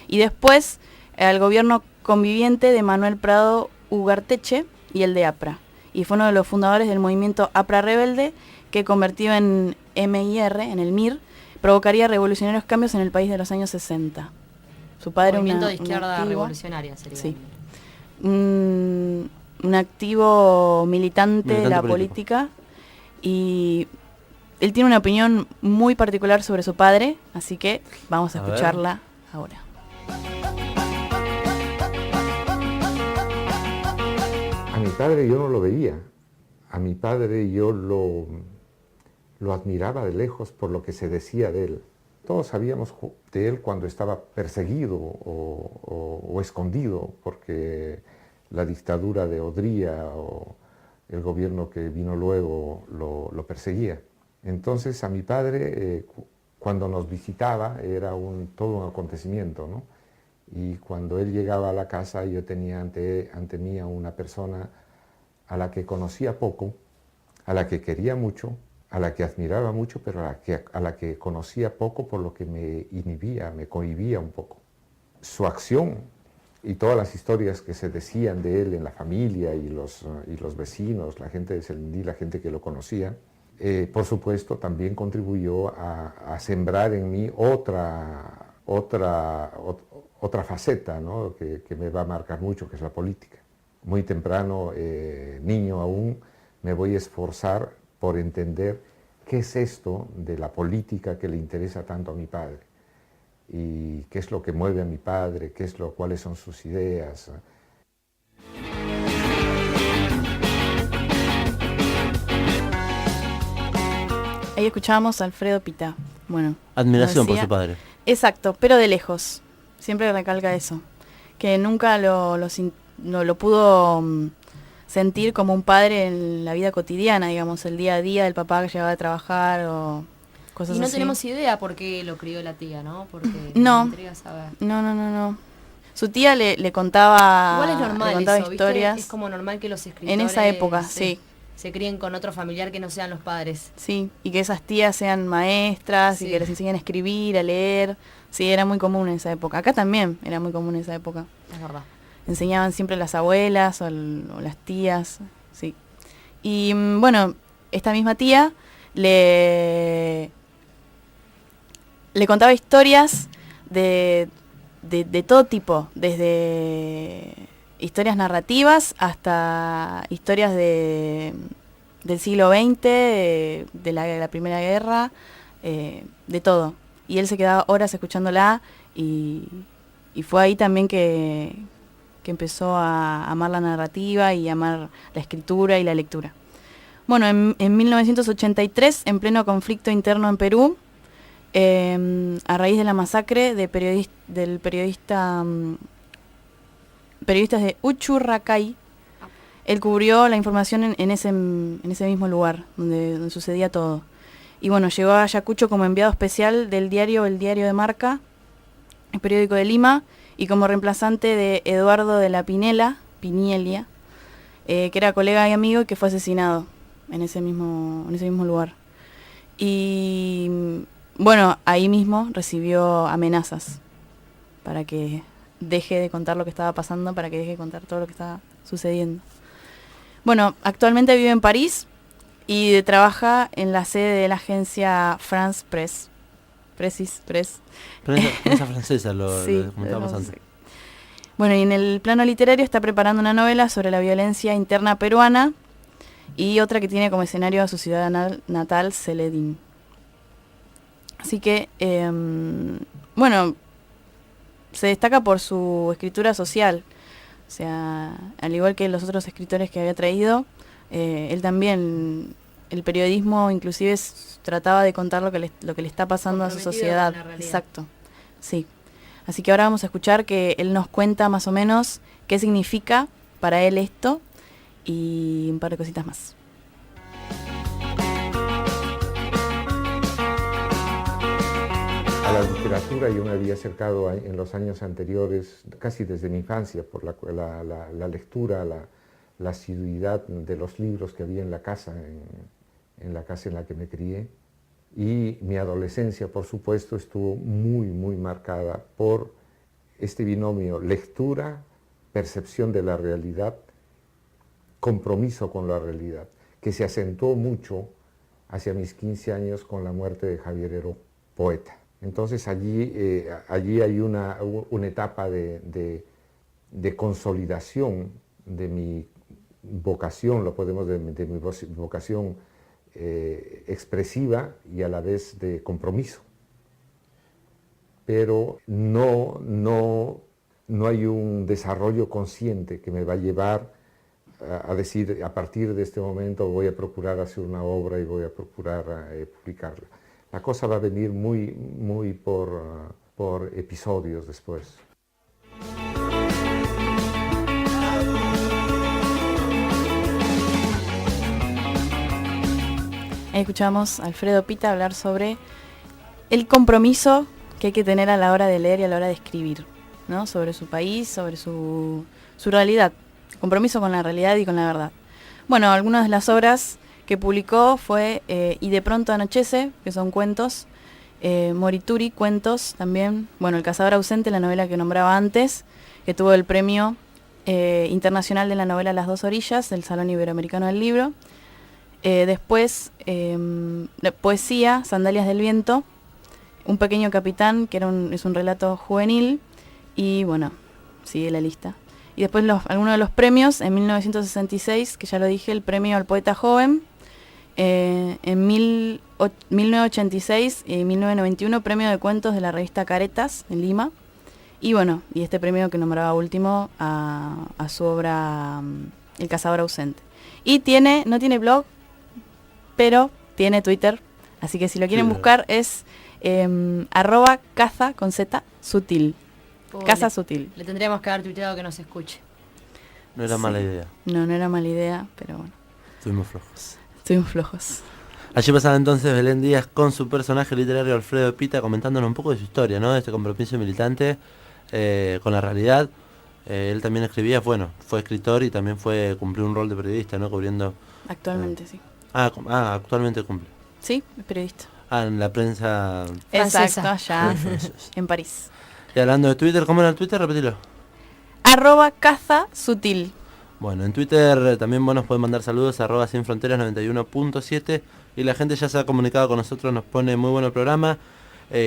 Y después al gobierno conviviente de Manuel Prado Ugarteche y el de APRA. Y fue uno de los fundadores del movimiento APRA Rebelde, que convertido en MIR, en el MIR, provocaría revolucionarios cambios en el país de los años 60. Su padre Movimiento de izquierda activo, revolucionaria sería. Sí. Un activo militante de la política, y él tiene una opinión muy particular sobre su padre, así que vamos a escucharla ahora. A mi padre yo no lo veía. A mi padre yo lo admiraba de lejos por lo que se decía de él. Todos sabíamos de él cuando estaba perseguido o escondido, porque la dictadura de Odría o el gobierno que vino luego lo perseguía. Entonces a mi padre, cuando nos visitaba, era todo un acontecimiento, ¿no? Y cuando él llegaba a la casa, yo tenía ante mí a una persona a la que conocía poco, a la que quería mucho, a la que admiraba mucho, pero a la que conocía poco, por lo que me inhibía, me cohibía un poco. Su acción y todas las historias que se decían de él en la familia y los vecinos, la gente de Serendí, la gente que lo conocía, por supuesto también contribuyó a sembrar en mí otra faceta, ¿no? que me va a marcar mucho, que es la política. Muy temprano, niño aún, me voy a esforzar por entender qué es esto de la política que le interesa tanto a mi padre, y qué es lo que mueve a mi padre, cuáles son sus ideas. Ahí escuchábamos a Alfredo Pita. Bueno, admiración por su padre. Exacto, pero de lejos. Siempre recalca eso, que nunca lo pudo sentir como un padre en la vida cotidiana, digamos, el día a día del papá que llegaba a trabajar o cosas así. Y no tenemos idea por qué lo crió la tía, ¿no? Porque no, me intriga saber. No. Su tía le contaba, igual es normal, le contaba eso, historias. ¿viste? Es como normal que los escritores en esa época, sí. Se críen con otro familiar que no sean los padres. Sí, y que esas tías sean maestras, sí, y que les enseñen a escribir, a leer. Sí, era muy común en esa época. Acá también era muy común en esa época. Es verdad. Enseñaban siempre las abuelas o las tías, sí. Y bueno, esta misma tía le contaba historias de todo tipo, desde historias narrativas hasta historias del siglo XX, de la Primera Guerra, de todo. Y él se quedaba horas escuchándola y fue ahí también que empezó a amar la narrativa y amar la escritura y la lectura. Bueno, en 1983, en pleno conflicto interno en Perú, a raíz de la masacre de periodistas de Uchucracay, él cubrió la información en ese mismo lugar donde sucedía todo. Y bueno, llegó a Ayacucho como enviado especial del diario El Diario de Marca, el periódico de Lima, y como reemplazante de Eduardo de la Pinielia, que era colega y amigo y que fue asesinado en ese mismo lugar. Y bueno, ahí mismo recibió amenazas para que deje de contar lo que estaba pasando, para que deje de contar todo lo que estaba sucediendo. Bueno, actualmente vive en París y trabaja en la sede de la agencia France Press. Prensa francesa, Sí, lo comentábamos no antes. sé. Bueno, y en el plano literario está preparando una novela sobre la violencia interna peruana y otra que tiene como escenario a su ciudad natal, Celedín. Así que, bueno, se destaca por su escritura social. O sea, al igual que los otros escritores que había traído, él también, el periodismo inclusive trataba de contar lo que le está pasando a su sociedad. Exacto, sí. Así que ahora vamos a escuchar que él nos cuenta más o menos qué significa para él esto y un par de cositas más. A la literatura yo me había acercado en los años anteriores, casi desde mi infancia, por la lectura, la asiduidad de los libros que había en la casa, en la casa en la que me crié. Y mi adolescencia, por supuesto, estuvo muy marcada por este binomio lectura, percepción de la realidad, compromiso con la realidad, que se acentuó mucho hacia mis 15 años con la muerte de Javier Heró, poeta. Entonces allí hay una etapa de consolidación de mi vocación, de mi vocación expresiva y a la vez de compromiso. Pero no hay un desarrollo consciente que me va a llevar a decir, a partir de este momento voy a procurar hacer una obra y voy a procurar publicarla. La cosa va a venir muy por episodios después. Ahí escuchamos a Alfredo Pita hablar sobre el compromiso que hay que tener a la hora de leer y a la hora de escribir, ¿no? Sobre su país, sobre su realidad. Compromiso con la realidad y con la verdad. Bueno, algunas de las obras que publicó fue Y de pronto anochece, que son cuentos, Morituri, cuentos también, bueno, El cazador ausente, la novela que nombraba antes, que tuvo el premio internacional de la novela Las dos orillas, del Salón Iberoamericano del Libro. Después, la poesía, Sandalias del viento, Un pequeño capitán, que es un relato juvenil, y bueno, sigue la lista. Y después algunos de los premios, en 1966, que ya lo dije, el premio al poeta joven, en 1986 y 1991, premio de cuentos de la revista Caretas, en Lima, y bueno, y este premio que nombraba último a su obra El cazador ausente. Y no tiene blog, pero tiene Twitter, así que si lo quieren buscar es @caza con Z sutil. Caza sutil. Le tendríamos que haber tuiteado que nos escuche. No era mala idea. No era mala idea, pero bueno. Estuvimos flojos. Allí pasaba entonces Belén Díaz con su personaje literario Alfredo Pita comentándonos un poco de su historia, ¿no? De este compromiso militante con la realidad. Él también escribía, bueno, fue escritor y también cumplió un rol de periodista, ¿no? Cubriendo... Actualmente, sí. Actualmente cumple. Sí, es periodista. En la prensa... Exacto, allá en París. Y hablando de Twitter, ¿cómo era el Twitter? Repetilo. @caza sutil. Bueno, en Twitter también nos pueden mandar saludos a @sinfronteras 91.7 y la gente ya se ha comunicado con nosotros, nos pone muy bueno el programa,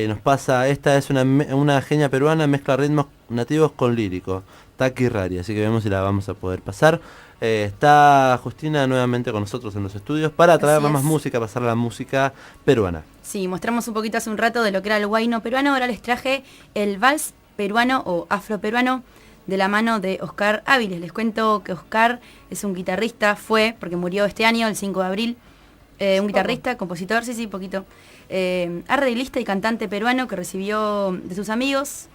nos pasa, esta es una genia peruana, mezcla ritmos nativos con lírico, Taki Rari, así que vemos si la vamos a poder pasar. Está Justina nuevamente con nosotros en los estudios para traernos más música, pasar a la música peruana. Sí, mostramos un poquito hace un rato de lo que era el huayno peruano, ahora les traje el vals peruano o afroperuano de la mano de Oscar Áviles. Les cuento que Oscar es un guitarrista, porque murió este año, el 5 de abril, un guitarrista, compositor, poquito, arreglista y cantante peruano que recibió de sus amigos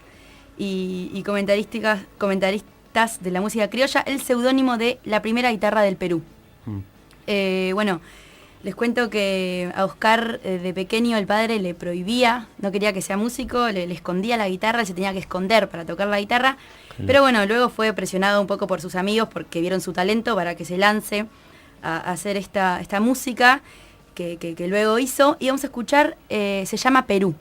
y comentaristas de la música criolla el seudónimo de La Primera Guitarra del Perú. Bueno, les cuento que a Oscar de pequeño el padre le prohibía, no quería que sea músico, le escondía la guitarra, él se tenía que esconder para tocar la guitarra, pero bueno, luego fue presionado un poco por sus amigos porque vieron su talento para que se lance a hacer esta música que luego hizo. Y vamos a escuchar, se llama Perú.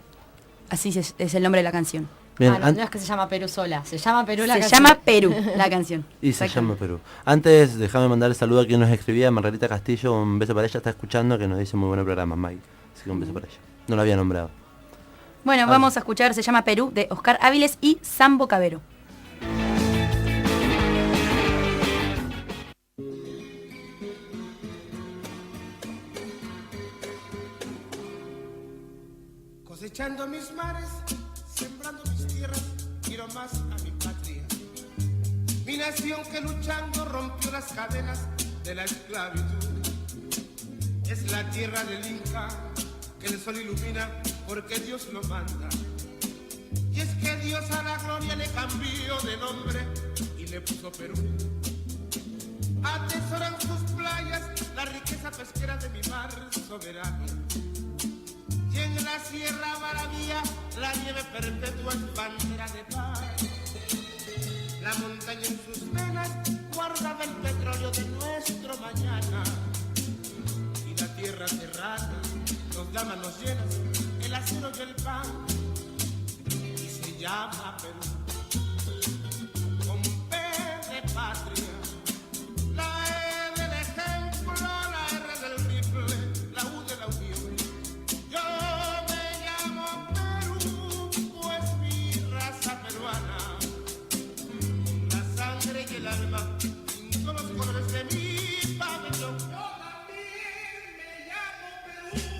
Así es el nombre de la canción. Bien, no es que se llama Perú sola, se llama Perú la canción. Se llama Perú la canción. Y se llama Perú. Antes, déjame mandar el saludo a quien nos escribía, Margarita Castillo, un beso para ella, está escuchando, que nos dice muy buen programa, Mike. Así que un beso para ella. No lo había nombrado. Bueno, vamos a escuchar, se llama Perú, de Oscar Áviles y Sambo Cabero. Cosechando mis mares, sembrando mis tierras, quiero más a mi patria. Mi nación que luchando rompió las cadenas de la esclavitud. Es la tierra del Inca que el sol ilumina porque Dios lo manda. Y es que Dios a la gloria le cambió de nombre y le puso Perú. Atesoran sus playas la riqueza pesquera de mi mar soberano. Y en la Sierra Maravilla la nieve perpetua es bandera de paz. La montaña en sus venas guardaba el petróleo de nuestro mañana. Y la tierra serrana nos da manos llenas, el acero y el pan. Y se llama Perú, con P de patria. La E del ejemplo, la R del rifle, la U de la unión. Yo me llamo Perú, pues mi raza peruana, con la sangre y el alma, pinto los colores de mi pabellón. Yo también me llamo Perú.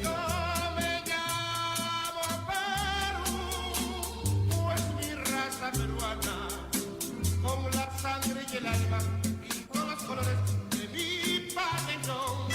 Yo me llamo Perú, pues mi raza peruana, con la sangre y el alma, pinto los colores de mi pabellón.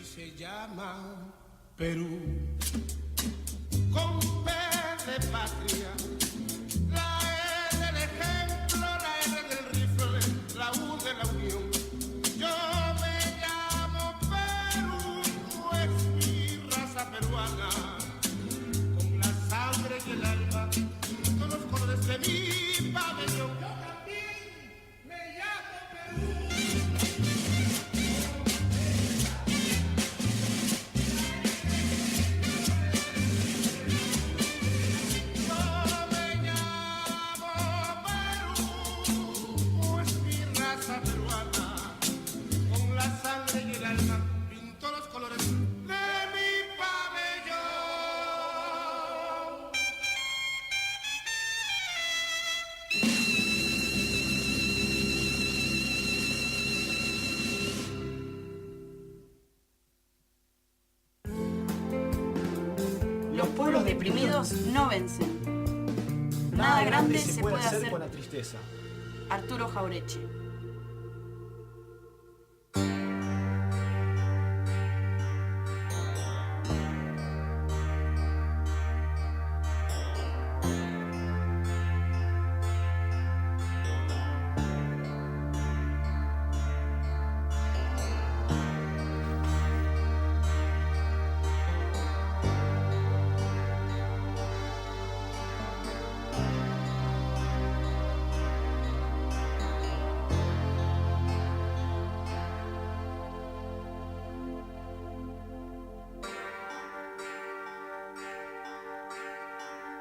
Y se llama Perú, con P de patria, la E del ejemplo, la R del rifle, la U de la unión. Yo me llamo Perú, pues mi raza peruana, con la sangre y el alma, pinto los colores de mi pabellón. Yo también me llamo Perú. Los pueblos deprimidos no vencen. Nada grande se puede hacer con la tristeza. Arturo Jaureche.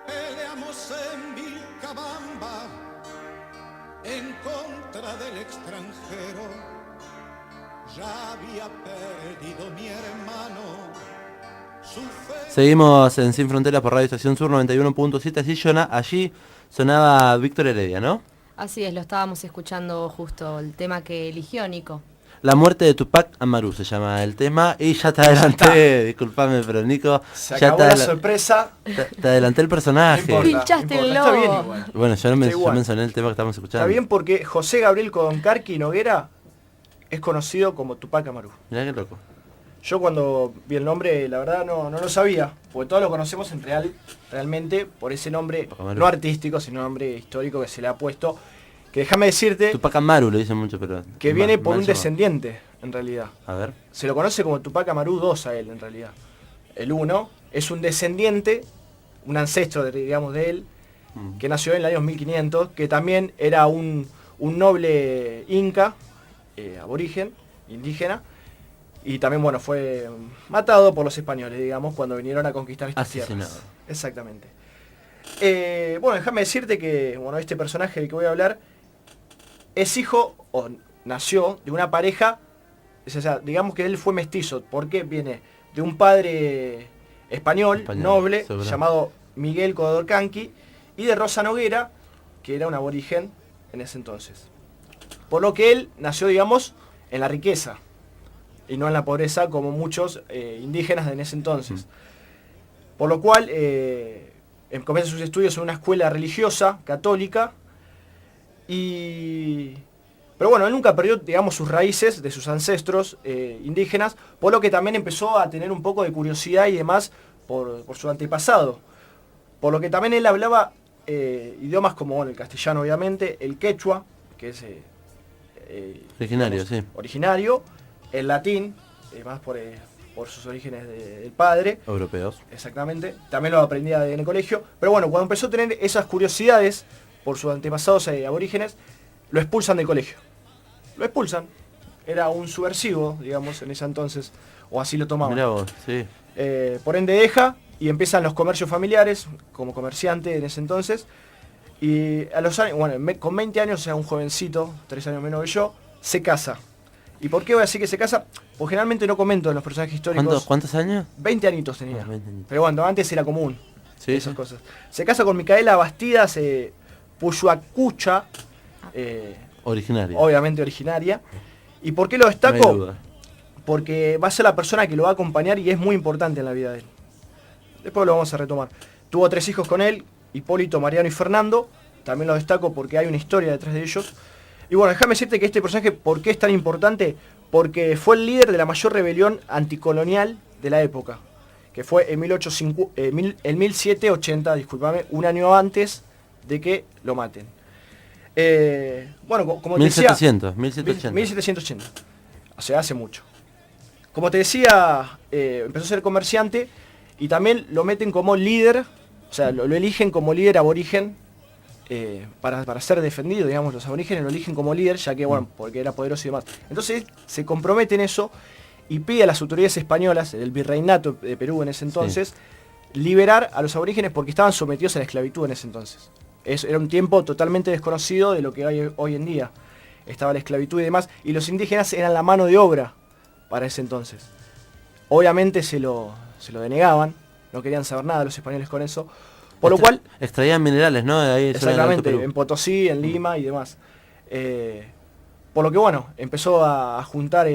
Peleamos en Vilcabamba en contra del extranjero. Ya había perdido mi hermano. Su fe. Seguimos en Sin Fronteras por Radio Estación Sur 91.7. Allí sonaba Víctor Heredia, ¿no? Así es, lo estábamos escuchando justo, el tema que eligió Nico. La muerte de Tupac Amaru se llama el tema. Y ya te adelanté, disculpame, pero Nico, Se ya acabó la sorpresa. te adelanté el personaje. No importa, Pinchaste el Está bien globo. igual. Bueno, yo Está igual. mencioné el tema que estamos escuchando. Está bien porque José Gabriel Codoncarqui Noguera es conocido como Tupac Amaru. Mirá qué loco. Yo cuando vi el nombre, la verdad no lo sabía, porque todos lo conocemos realmente por ese nombre, no artístico, sino nombre histórico que se le ha puesto. Que déjame decirte... Tupac Amaru le dicen mucho, pero... Que viene por un descendiente, en realidad. A ver. Se lo conoce como Tupac Amaru II a él, en realidad. El 1 es un descendiente, un ancestro, digamos, de él, que nació en el año 1500, que también era un noble inca, aborigen, indígena, y también, bueno, fue matado por los españoles, digamos, cuando vinieron a conquistar estas tierras. Exactamente. Bueno, déjame decirte que, bueno, este personaje del que voy a hablar es hijo, o nació, de una pareja, o sea, digamos que él fue mestizo, porque viene de un padre español noble, llamado Miguel Codorcanqui, y de Rosa Noguera, que era un aborigen en ese entonces. Por lo que él nació, digamos, en la riqueza, y no en la pobreza como muchos indígenas en ese entonces. Por lo cual comienza sus estudios en una escuela religiosa, católica, pero bueno, él nunca perdió, digamos, sus raíces de sus ancestros indígenas, por lo que también empezó a tener un poco de curiosidad y demás por su antepasado. Por lo que también él hablaba idiomas como, bueno, el castellano obviamente, el quechua, que es originario, digamos, originario, el latín, más por sus orígenes del padre. Europeos. Exactamente. También lo aprendía en el colegio. Pero bueno, cuando empezó a tener esas curiosidades por sus antepasados aborígenes, lo expulsan del colegio. Lo expulsan. Era un subversivo, digamos, en ese entonces. O así lo tomaban. Mirá vos, sí. Por ende deja y empiezan los comercios familiares, como comerciante en ese entonces. Y a los años, bueno, con 20 años, o sea, un jovencito, 3 años menos que yo, se casa. ¿Y por qué voy a decir que se casa? Pues generalmente no comento en los personajes históricos. ¿Cuántos años? 20 añitos tenía. 20 añitos. Pero bueno, antes era común. Sí, esas cosas. Se casa con Micaela Bastidas Puyuacucha. Originaria. Obviamente originaria. ¿Y por qué lo destaco? No hay duda. Porque va a ser la persona que lo va a acompañar y es muy importante en la vida de él. Después lo vamos a retomar. Tuvo 3 hijos con él, Hipólito, Mariano y Fernando. También lo destaco porque hay una historia detrás de ellos. Y bueno, déjame decirte que este personaje, ¿por qué es tan importante? Porque fue el líder de la mayor rebelión anticolonial de la época, que fue en 1780, discúlpame, un año antes de que lo maten. Bueno, como te decía... 1780. O sea, hace mucho. Como te decía, empezó a ser comerciante y también lo meten como líder, o sea, lo eligen como líder aborigen. Para ser defendido, digamos, los aborígenes lo eligen como líder, ya que, bueno, porque era poderoso y demás. Entonces se compromete en eso y pide a las autoridades españolas, el virreinato de Perú en ese entonces, liberar a los aborígenes porque estaban sometidos a la esclavitud en ese entonces. Era un tiempo totalmente desconocido de lo que hay hoy en día. Estaba la esclavitud y demás, y los indígenas eran la mano de obra para ese entonces. Obviamente se lo denegaban, no querían saber nada los españoles con eso. Por lo cual... Extraían minerales, ¿no? Ahí exactamente, en Potosí, en Lima y demás. Por lo que, bueno, empezó a juntar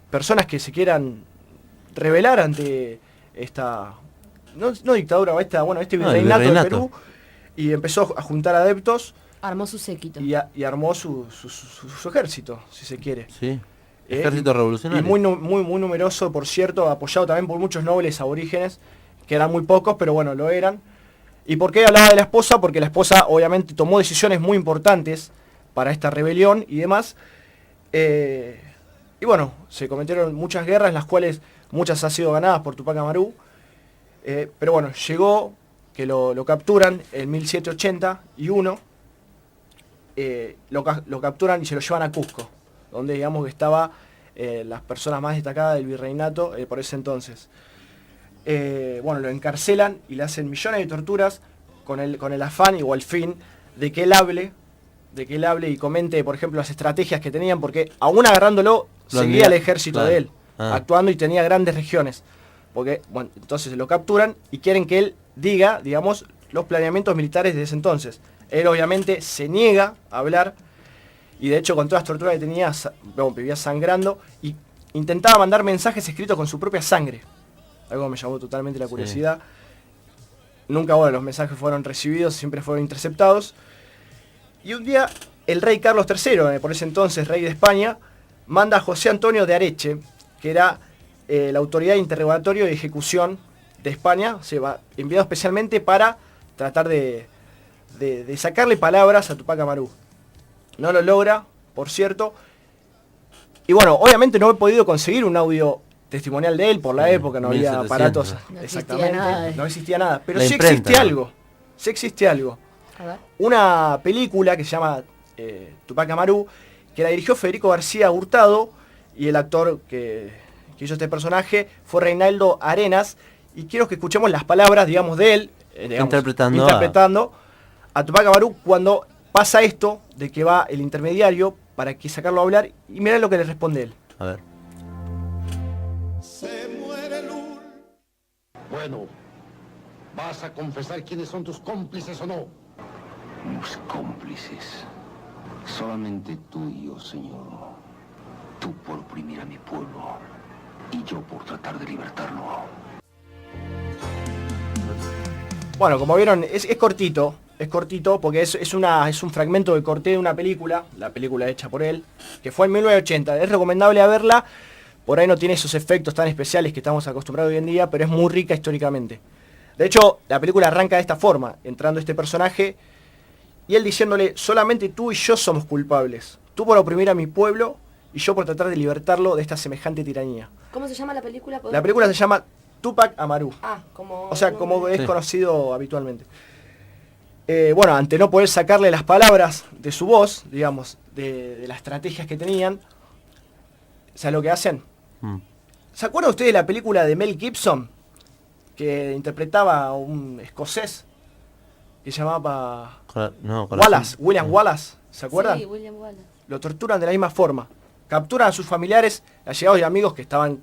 personas que se quieran rebelar ante esta... No dictadura, este virreinato de Perú. Y empezó a juntar adeptos. Armó su séquito. Y armó su ejército, si se quiere. Sí. Ejército revolucionario. Y muy numeroso, por cierto, apoyado también por muchos nobles aborígenes, que eran muy pocos, pero bueno, lo eran. ¿Y por qué hablaba de la esposa? Porque la esposa obviamente tomó decisiones muy importantes para esta rebelión y demás. Y bueno, se cometieron muchas guerras, en las cuales muchas han sido ganadas por Tupac Amaru. Pero bueno, llegó que lo capturan en 1781. Lo capturan y se lo llevan a Cusco, donde digamos que estaba las personas más destacadas del virreinato por ese entonces. Bueno, lo encarcelan y le hacen millones de torturas con el afán o el fin de que él hable y comente, por ejemplo, las estrategias que tenían, porque aún agarrándolo, seguía el ejército de él, actuando y tenía grandes regiones. Porque, bueno, entonces lo capturan y quieren que él diga, digamos, los planeamientos militares de ese entonces. Él obviamente se niega a hablar y de hecho con todas las torturas que tenía, vivía sangrando y intentaba mandar mensajes escritos con su propia sangre. Algo me llamó totalmente la curiosidad. Sí. Nunca, bueno, los mensajes fueron recibidos, siempre fueron interceptados. Y un día el rey Carlos III, por ese entonces rey de España, manda a José Antonio de Areche, que era la autoridad de interrogatorio y ejecución de España, se va enviado especialmente para tratar de sacarle palabras a Tupac Amaru. No lo logra, por cierto. Y bueno, obviamente no he podido conseguir un audio testimonial de él por la época, no había 1700. aparatos. No Exactamente, existía nada. no existía nada. Pero La sí imprenta, existe ¿no? algo. Sí existe algo. A ver. Una película que se llama Tupac Amaru, que la dirigió Federico García Hurtado, y el actor que hizo este personaje fue Reinaldo Arenas, y quiero que escuchemos las palabras, digamos, de él, interpretando a Tupac Amaru cuando pasa esto, de que va el intermediario para que sacarlo a hablar, y mirá lo que le responde él. A ver. Se muere Lul. Bueno, ¿vas a confesar quiénes son tus cómplices o no? Mis cómplices. Solamente tú y yo, señor. Tú por oprimir a mi pueblo y yo por tratar de libertarlo. Bueno, como vieron, es cortito porque es un fragmento que corté de una película, la película hecha por él, que fue en 1980. Es recomendable a verla, por ahí no tiene esos efectos tan especiales que estamos acostumbrados hoy en día, pero es muy rica históricamente. De hecho, la película arranca de esta forma, entrando este personaje y él diciéndole: solamente tú y yo somos culpables. Tú por oprimir a mi pueblo y yo por tratar de libertarlo de esta semejante tiranía. ¿Cómo se llama la película? La película se llama Tupac Amaru. Como... O sea, como es Sí. conocido habitualmente. Bueno, ante no poder sacarle las palabras de su voz, digamos, de las estrategias que tenían, ¿sabes lo que hacen? ¿Se acuerdan ustedes de la película de Mel Gibson? Que interpretaba a un escocés que se llamaba Wallace, William Wallace, ¿se acuerdan? Sí, William Wallace. Lo torturan de la misma forma. Capturan a sus familiares, allegados y amigos que estaban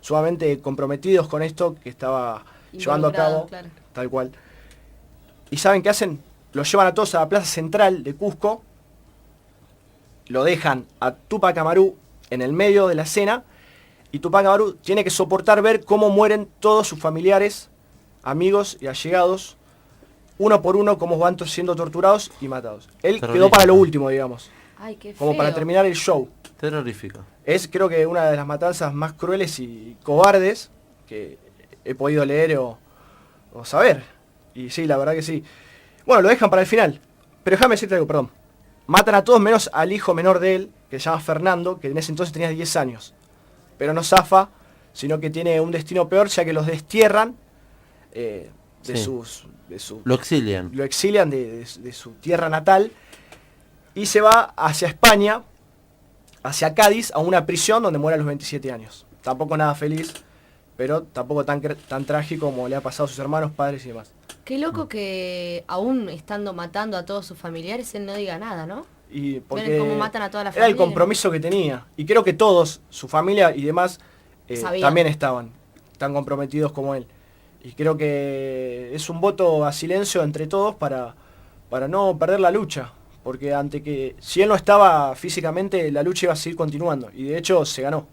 sumamente comprometidos con esto que estaba llevando a cabo, Claro. tal cual. ¿Y saben qué hacen? Los llevan a todos a la plaza central de Cusco, lo dejan a Tupac Amaru en el medio de la escena, y Tupac Amaru tiene que soportar ver cómo mueren todos sus familiares, amigos y allegados, uno por uno, cómo van siendo torturados y matados. Él quedó para lo último, digamos. Ay, qué Como para feo. terminar el show. Terrorífico. Es, creo que, una de las matanzas más crueles y cobardes que he podido leer o saber. Y sí, la verdad que sí. Bueno, lo dejan para el final. Pero déjame decirte algo, perdón. Matan a todos menos al hijo menor de él, que se llama Fernando, que en ese entonces tenía 10 años. Pero no zafa, sino que tiene un destino peor, ya que los destierran Lo exilian. Lo exilian de su tierra natal y se va hacia España, hacia Cádiz, a una prisión donde muere a los 27 años. Tampoco nada feliz, pero tampoco tan trágico como le ha pasado a sus hermanos, padres y demás. Qué loco que aún estando matando a todos sus familiares, él no diga nada, ¿no? Y porque Ven cómo matan a toda la era el familia, compromiso que tenía. Y creo que todos, su familia y demás, Sabían. también estaban tan comprometidos como él. Y creo que es un voto a silencio entre todos para no perder la lucha. Porque si él no estaba físicamente, la lucha iba a seguir continuando. Y de hecho se ganó.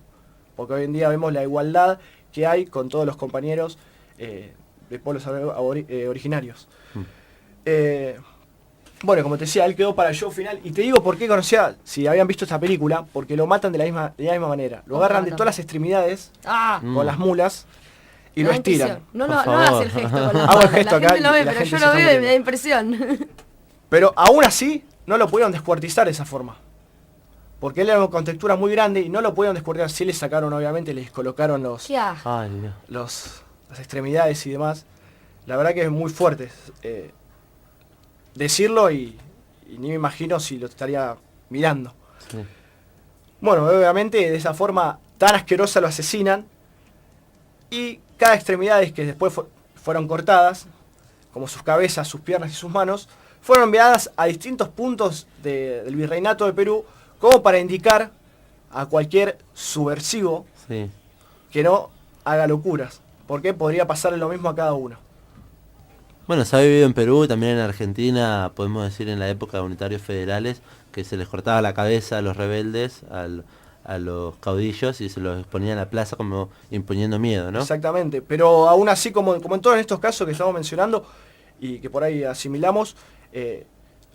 Porque hoy en día vemos la igualdad que hay con todos los compañeros de pueblos originarios. Bueno, como te decía, él quedó para el show final. Y te digo por qué conocía, si habían visto esta película, porque lo matan de la misma manera. Lo agarran de todas las extremidades con las mulas y lo estiran. No hagas el gesto con la Hago el mano. gesto La acá gente lo y ve, la pero gente yo se lo está veo y me muriendo. da impresión. Pero aún así, no lo pudieron descuartizar de esa forma. Porque él era con textura muy grande y no lo pudieron descuartizar. Sí le sacaron, obviamente, les colocaron Qué asco. Ay, Dios. las extremidades y demás. La verdad que es muy fuerte decirlo y ni me imagino si lo estaría mirando. Sí. Bueno, obviamente de esa forma tan asquerosa lo asesinan y cada extremidad que después fueron cortadas, como sus cabezas, sus piernas y sus manos, fueron enviadas a distintos puntos del Virreinato de Perú como para indicar a cualquier subversivo Sí. que no haga locuras, porque podría pasarle lo mismo a cada uno. Bueno, se ha vivido en Perú, también en Argentina, podemos decir en la época de unitarios federales, que se les cortaba la cabeza a los rebeldes, a los caudillos, y se los exponía en la plaza como imponiendo miedo, ¿no? Exactamente, pero aún así, como en todos estos casos que estamos mencionando, y que por ahí asimilamos,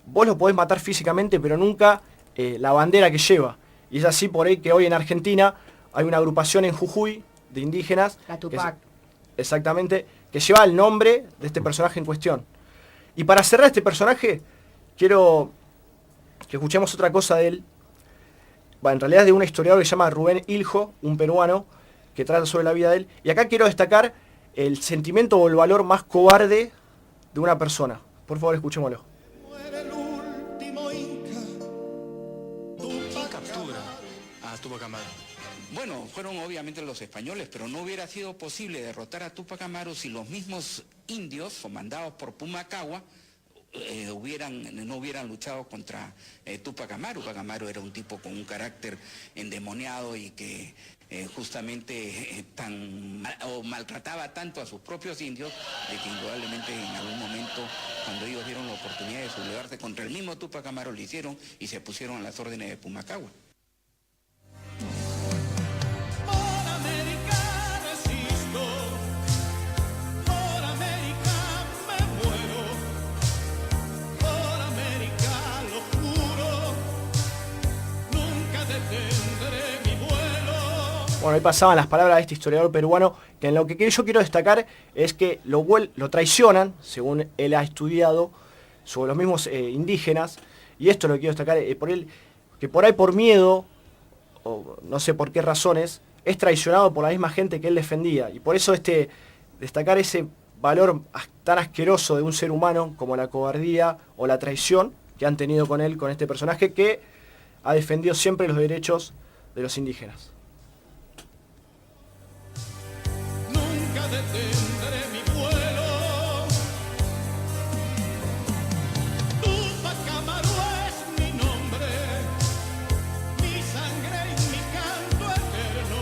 vos lo podés matar físicamente, pero nunca la bandera que lleva. Y es así por ahí que hoy en Argentina hay una agrupación en Jujuy de indígenas. La Tupac. Exactamente, que lleva el nombre de este personaje en cuestión. Y para cerrar este personaje, quiero que escuchemos otra cosa de él. En realidad es de un historiador que se llama Rubén Iljo, un peruano, que trata sobre la vida de él. Y acá quiero destacar el sentimiento o el valor más cobarde de una persona. Por favor, escuchémoslo. ¿Quién captura a Tupac Amaru? Bueno, fueron obviamente los españoles, pero no hubiera sido posible derrotar a Tupac Amaru si los mismos indios, comandados por Pumacahua, no hubieran luchado contra Tupac Amaru. Tupac Amaru era un tipo con un carácter endemoniado y que justamente maltrataba tanto a sus propios indios, de que indudablemente en algún momento, cuando ellos vieron la oportunidad de sublevarse contra el mismo Tupac Amaru, lo hicieron y se pusieron a las órdenes de Pumacahua. Bueno, ahí pasaban las palabras de este historiador peruano, que en lo que yo quiero destacar es que lo traicionan, según él ha estudiado, sobre los mismos indígenas, y esto es lo que quiero destacar, que por ahí por miedo, o no sé por qué razones, es traicionado por la misma gente que él defendía, y por eso destacar ese valor tan asqueroso de un ser humano como la cobardía o la traición que han tenido con él, con este personaje que ha defendido siempre los derechos de los indígenas. Detendré mi vuelo. Tupac Amaru es mi nombre, mi sangre y mi canto eterno.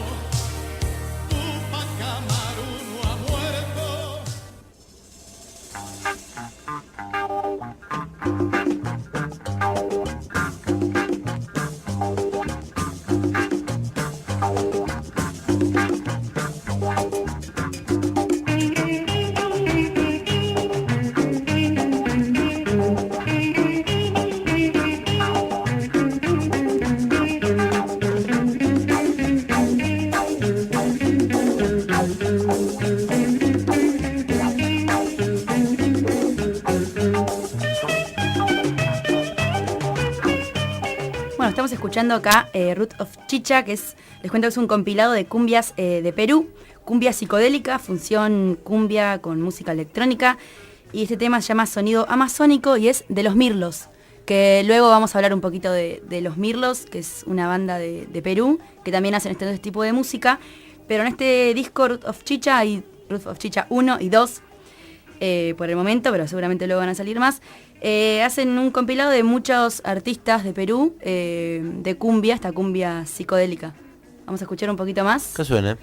Tupac Amaru no ha muerto. Estamos escuchando acá Root of Chicha, que les cuento que es un compilado de cumbias de Perú, cumbia psicodélica, función cumbia con música electrónica, y este tema se llama Sonido Amazónico y es de Los Mirlos, que luego vamos a hablar un poquito de Los Mirlos, que es una banda de Perú, que también hacen este tipo de música, pero en este disco Root of Chicha hay Root of Chicha 1 y 2, por el momento, pero seguramente luego van a salir más. Hacen un compilado de muchos artistas de Perú, de cumbia, esta cumbia psicodélica. Vamos a escuchar un poquito más. Que suene.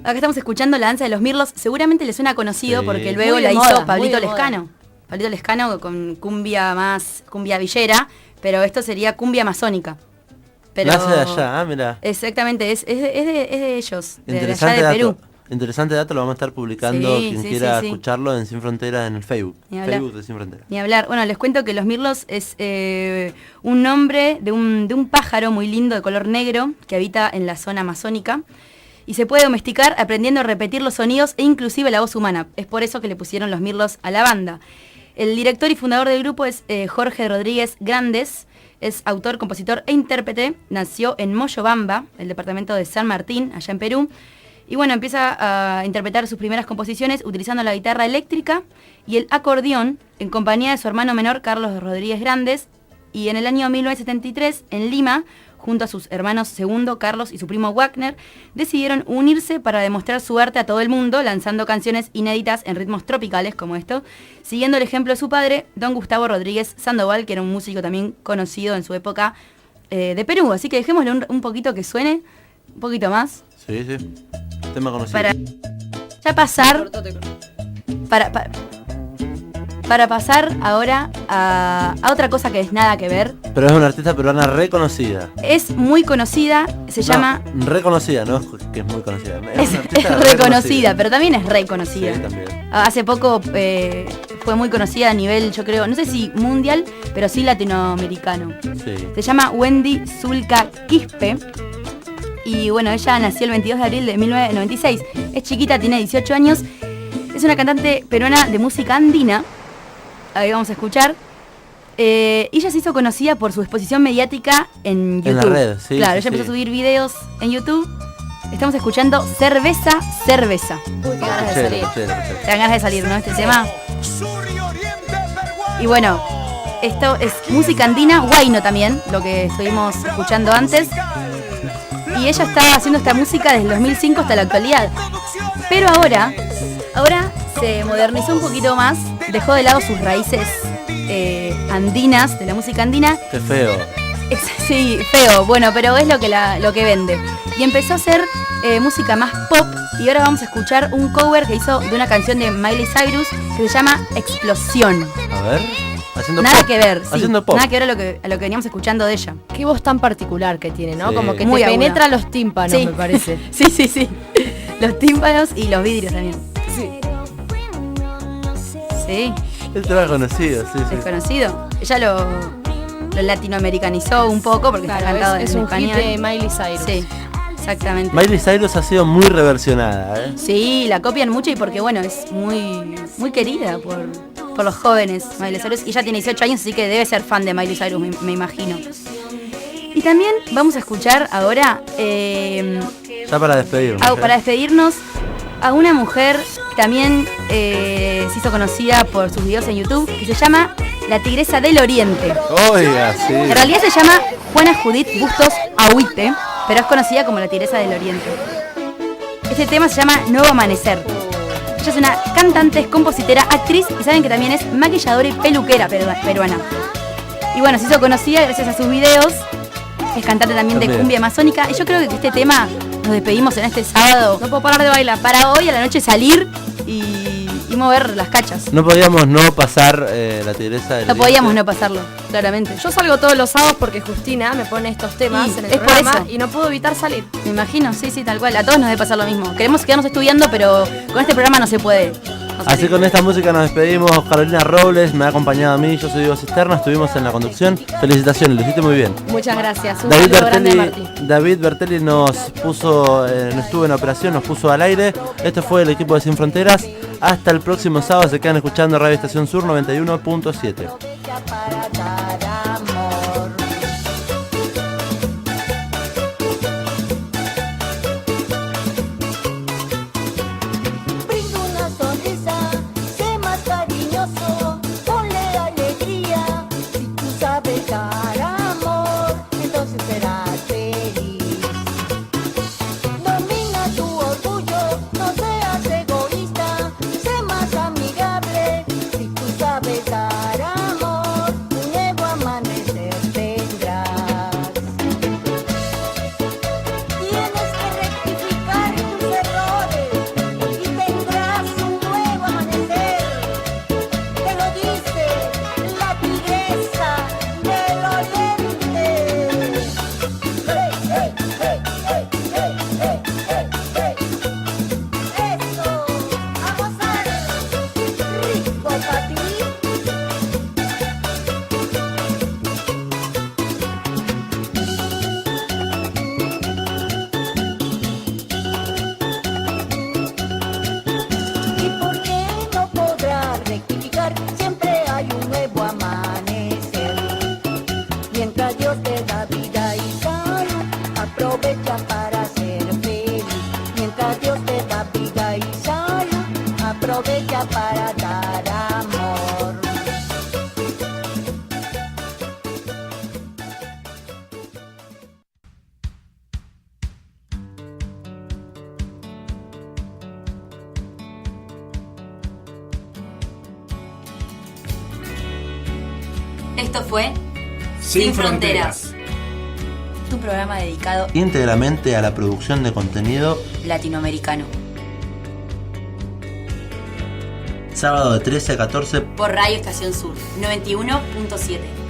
Acá estamos escuchando la danza de los Mirlos. Seguramente les suena conocido, sí, porque luego muy la moda, hizo Pablito Lescano. Pablito Lescano con cumbia villera, pero esto sería cumbia amazónica. Pero nace de allá, mira. Exactamente, es de ellos, de allá de Perú. Interesante dato, lo vamos a estar publicando quien quiera escucharlo en Sin Fronteras en el Facebook. Facebook de Sin Fronteras. Ni hablar. Bueno, les cuento que los Mirlos es un nombre de un pájaro muy lindo de color negro que habita en la zona amazónica y se puede domesticar aprendiendo a repetir los sonidos e inclusive la voz humana. Es por eso que le pusieron los Mirlos a la banda. El director y fundador del grupo es Jorge Rodríguez Grandes. Es autor, compositor e intérprete. Nació en Moyobamba, el departamento de San Martín, allá en Perú. Y bueno, empieza a interpretar sus primeras composiciones utilizando la guitarra eléctrica y el acordeón en compañía de su hermano menor Carlos Rodríguez Grandes y en el año 1973, en Lima, junto a sus hermanos Segundo, Carlos y su primo Wagner, decidieron unirse para demostrar su arte a todo el mundo, lanzando canciones inéditas en ritmos tropicales como esto, siguiendo el ejemplo de su padre, don Gustavo Rodríguez Sandoval, que era un músico también conocido en su época de Perú. Así que dejémosle un poquito que suene, un poquito más. Sí. Tema conocido. Para ya pasar... Para pasar ahora a otra cosa que es nada que ver. Pero es una artista peruana reconocida. Es muy conocida, se llama... Reconocida, no que es muy conocida. Es reconocida, pero también es reconocida. Sí, también. Hace poco fue muy conocida a nivel, yo creo, no sé si mundial, pero sí latinoamericano. Sí. Se llama Wendy Zulka Quispe. Y bueno, ella nació el 22 de abril de 1996. Es chiquita, tiene 18 años. Es una cantante peruana de música andina. Ahí vamos a escuchar. Ella se hizo conocida por su exposición mediática en YouTube. En la red, sí. Claro, sí, ella empezó a subir videos en YouTube. Estamos escuchando Cerveza, Cerveza. Uy, qué ganas de salir. Te dan ganas de salir, ¿no? Este tema. Y bueno, esto es música andina, huayno también, lo que estuvimos escuchando antes. Y ella está haciendo esta música desde el 2005 hasta la actualidad. Pero ahora se modernizó un poquito más, dejó de lado sus raíces andinas, de la música andina. Qué feo. Sí, feo, bueno, pero es lo que vende. Y empezó a hacer música más pop. Y ahora vamos a escuchar un cover que hizo de una canción de Miley Cyrus que se llama Explosión. A ver, haciendo nada pop. que ver, sí, Haciendo pop. nada que ver a lo que veníamos escuchando de ella. Qué voz tan particular que tiene, ¿no? Sí. Como que Muy te aguda. penetra los tímpanos, Sí. me parece. Sí. Los tímpanos y los vidrios también. Sí. El tema conocido, sí. Es conocido. Ella lo latinoamericanizó un poco porque está cantado es en un español. hit de Miley Cyrus. Sí, exactamente. Miley Cyrus ha sido muy reversionada, ¿eh? Sí, la copian mucho y porque bueno, es muy querida por los jóvenes, Miley Cyrus. Y ya tiene 18 años, así que debe ser fan de Miley Cyrus, me imagino. Y también vamos a escuchar ahora, Ya para despedirnos. para despedirnos, a una mujer que también se hizo conocida por sus videos en YouTube, que se llama La Tigresa del Oriente. Oiga, sí. En realidad se llama Juana Judith Bustos Ahuite, pero es conocida como La Tigresa del Oriente. Este tema se llama Nuevo Amanecer. Ella es una cantante, es compositora, actriz y saben que también es maquilladora y peluquera peruana. Y bueno, se hizo conocida gracias a sus videos. Es cantante también de cumbia amazónica. Y yo creo que este tema nos despedimos en este sábado. No puedo parar de bailar. Para hoy a la noche salir y mover las cachas. No podíamos no pasar La Tigresa del No Oriente. podíamos no pasarlo, claramente. Yo salgo todos los sábados porque Justina me pone estos temas Sí, en el es por programa eso. y no puedo evitar salir. Me imagino, sí, tal cual. A todos nos debe pasar lo mismo. Queremos quedarnos estudiando, pero con este programa no se puede. Así con esta música nos despedimos. Carolina Robles me ha acompañado a mí, yo soy Diego Cisterna, estuvimos en la conducción. Felicitaciones, lo hiciste muy bien. Muchas gracias. Un David saludo grande, Martín. Bertelli nos puso, no estuvo en operación, nos puso al aire. Esto fue el equipo de Sin Fronteras. Hasta el próximo sábado, se quedan escuchando Radio Estación Sur 91.7. Brinda una sonrisa, sé más cariñoso, ponle alegría. Si tú sabes dar amor, entonces serás feliz. Domina tu orgullo, no seas egoísta, sé más amigable. Si tú sabes dar amor, un nuevo amanecer te Esto fue Sin Fronteras. Tu programa dedicado íntegramente a la producción de contenido latinoamericano. Sábado de 13 a 14 Por Radio Estación Sur 91.7.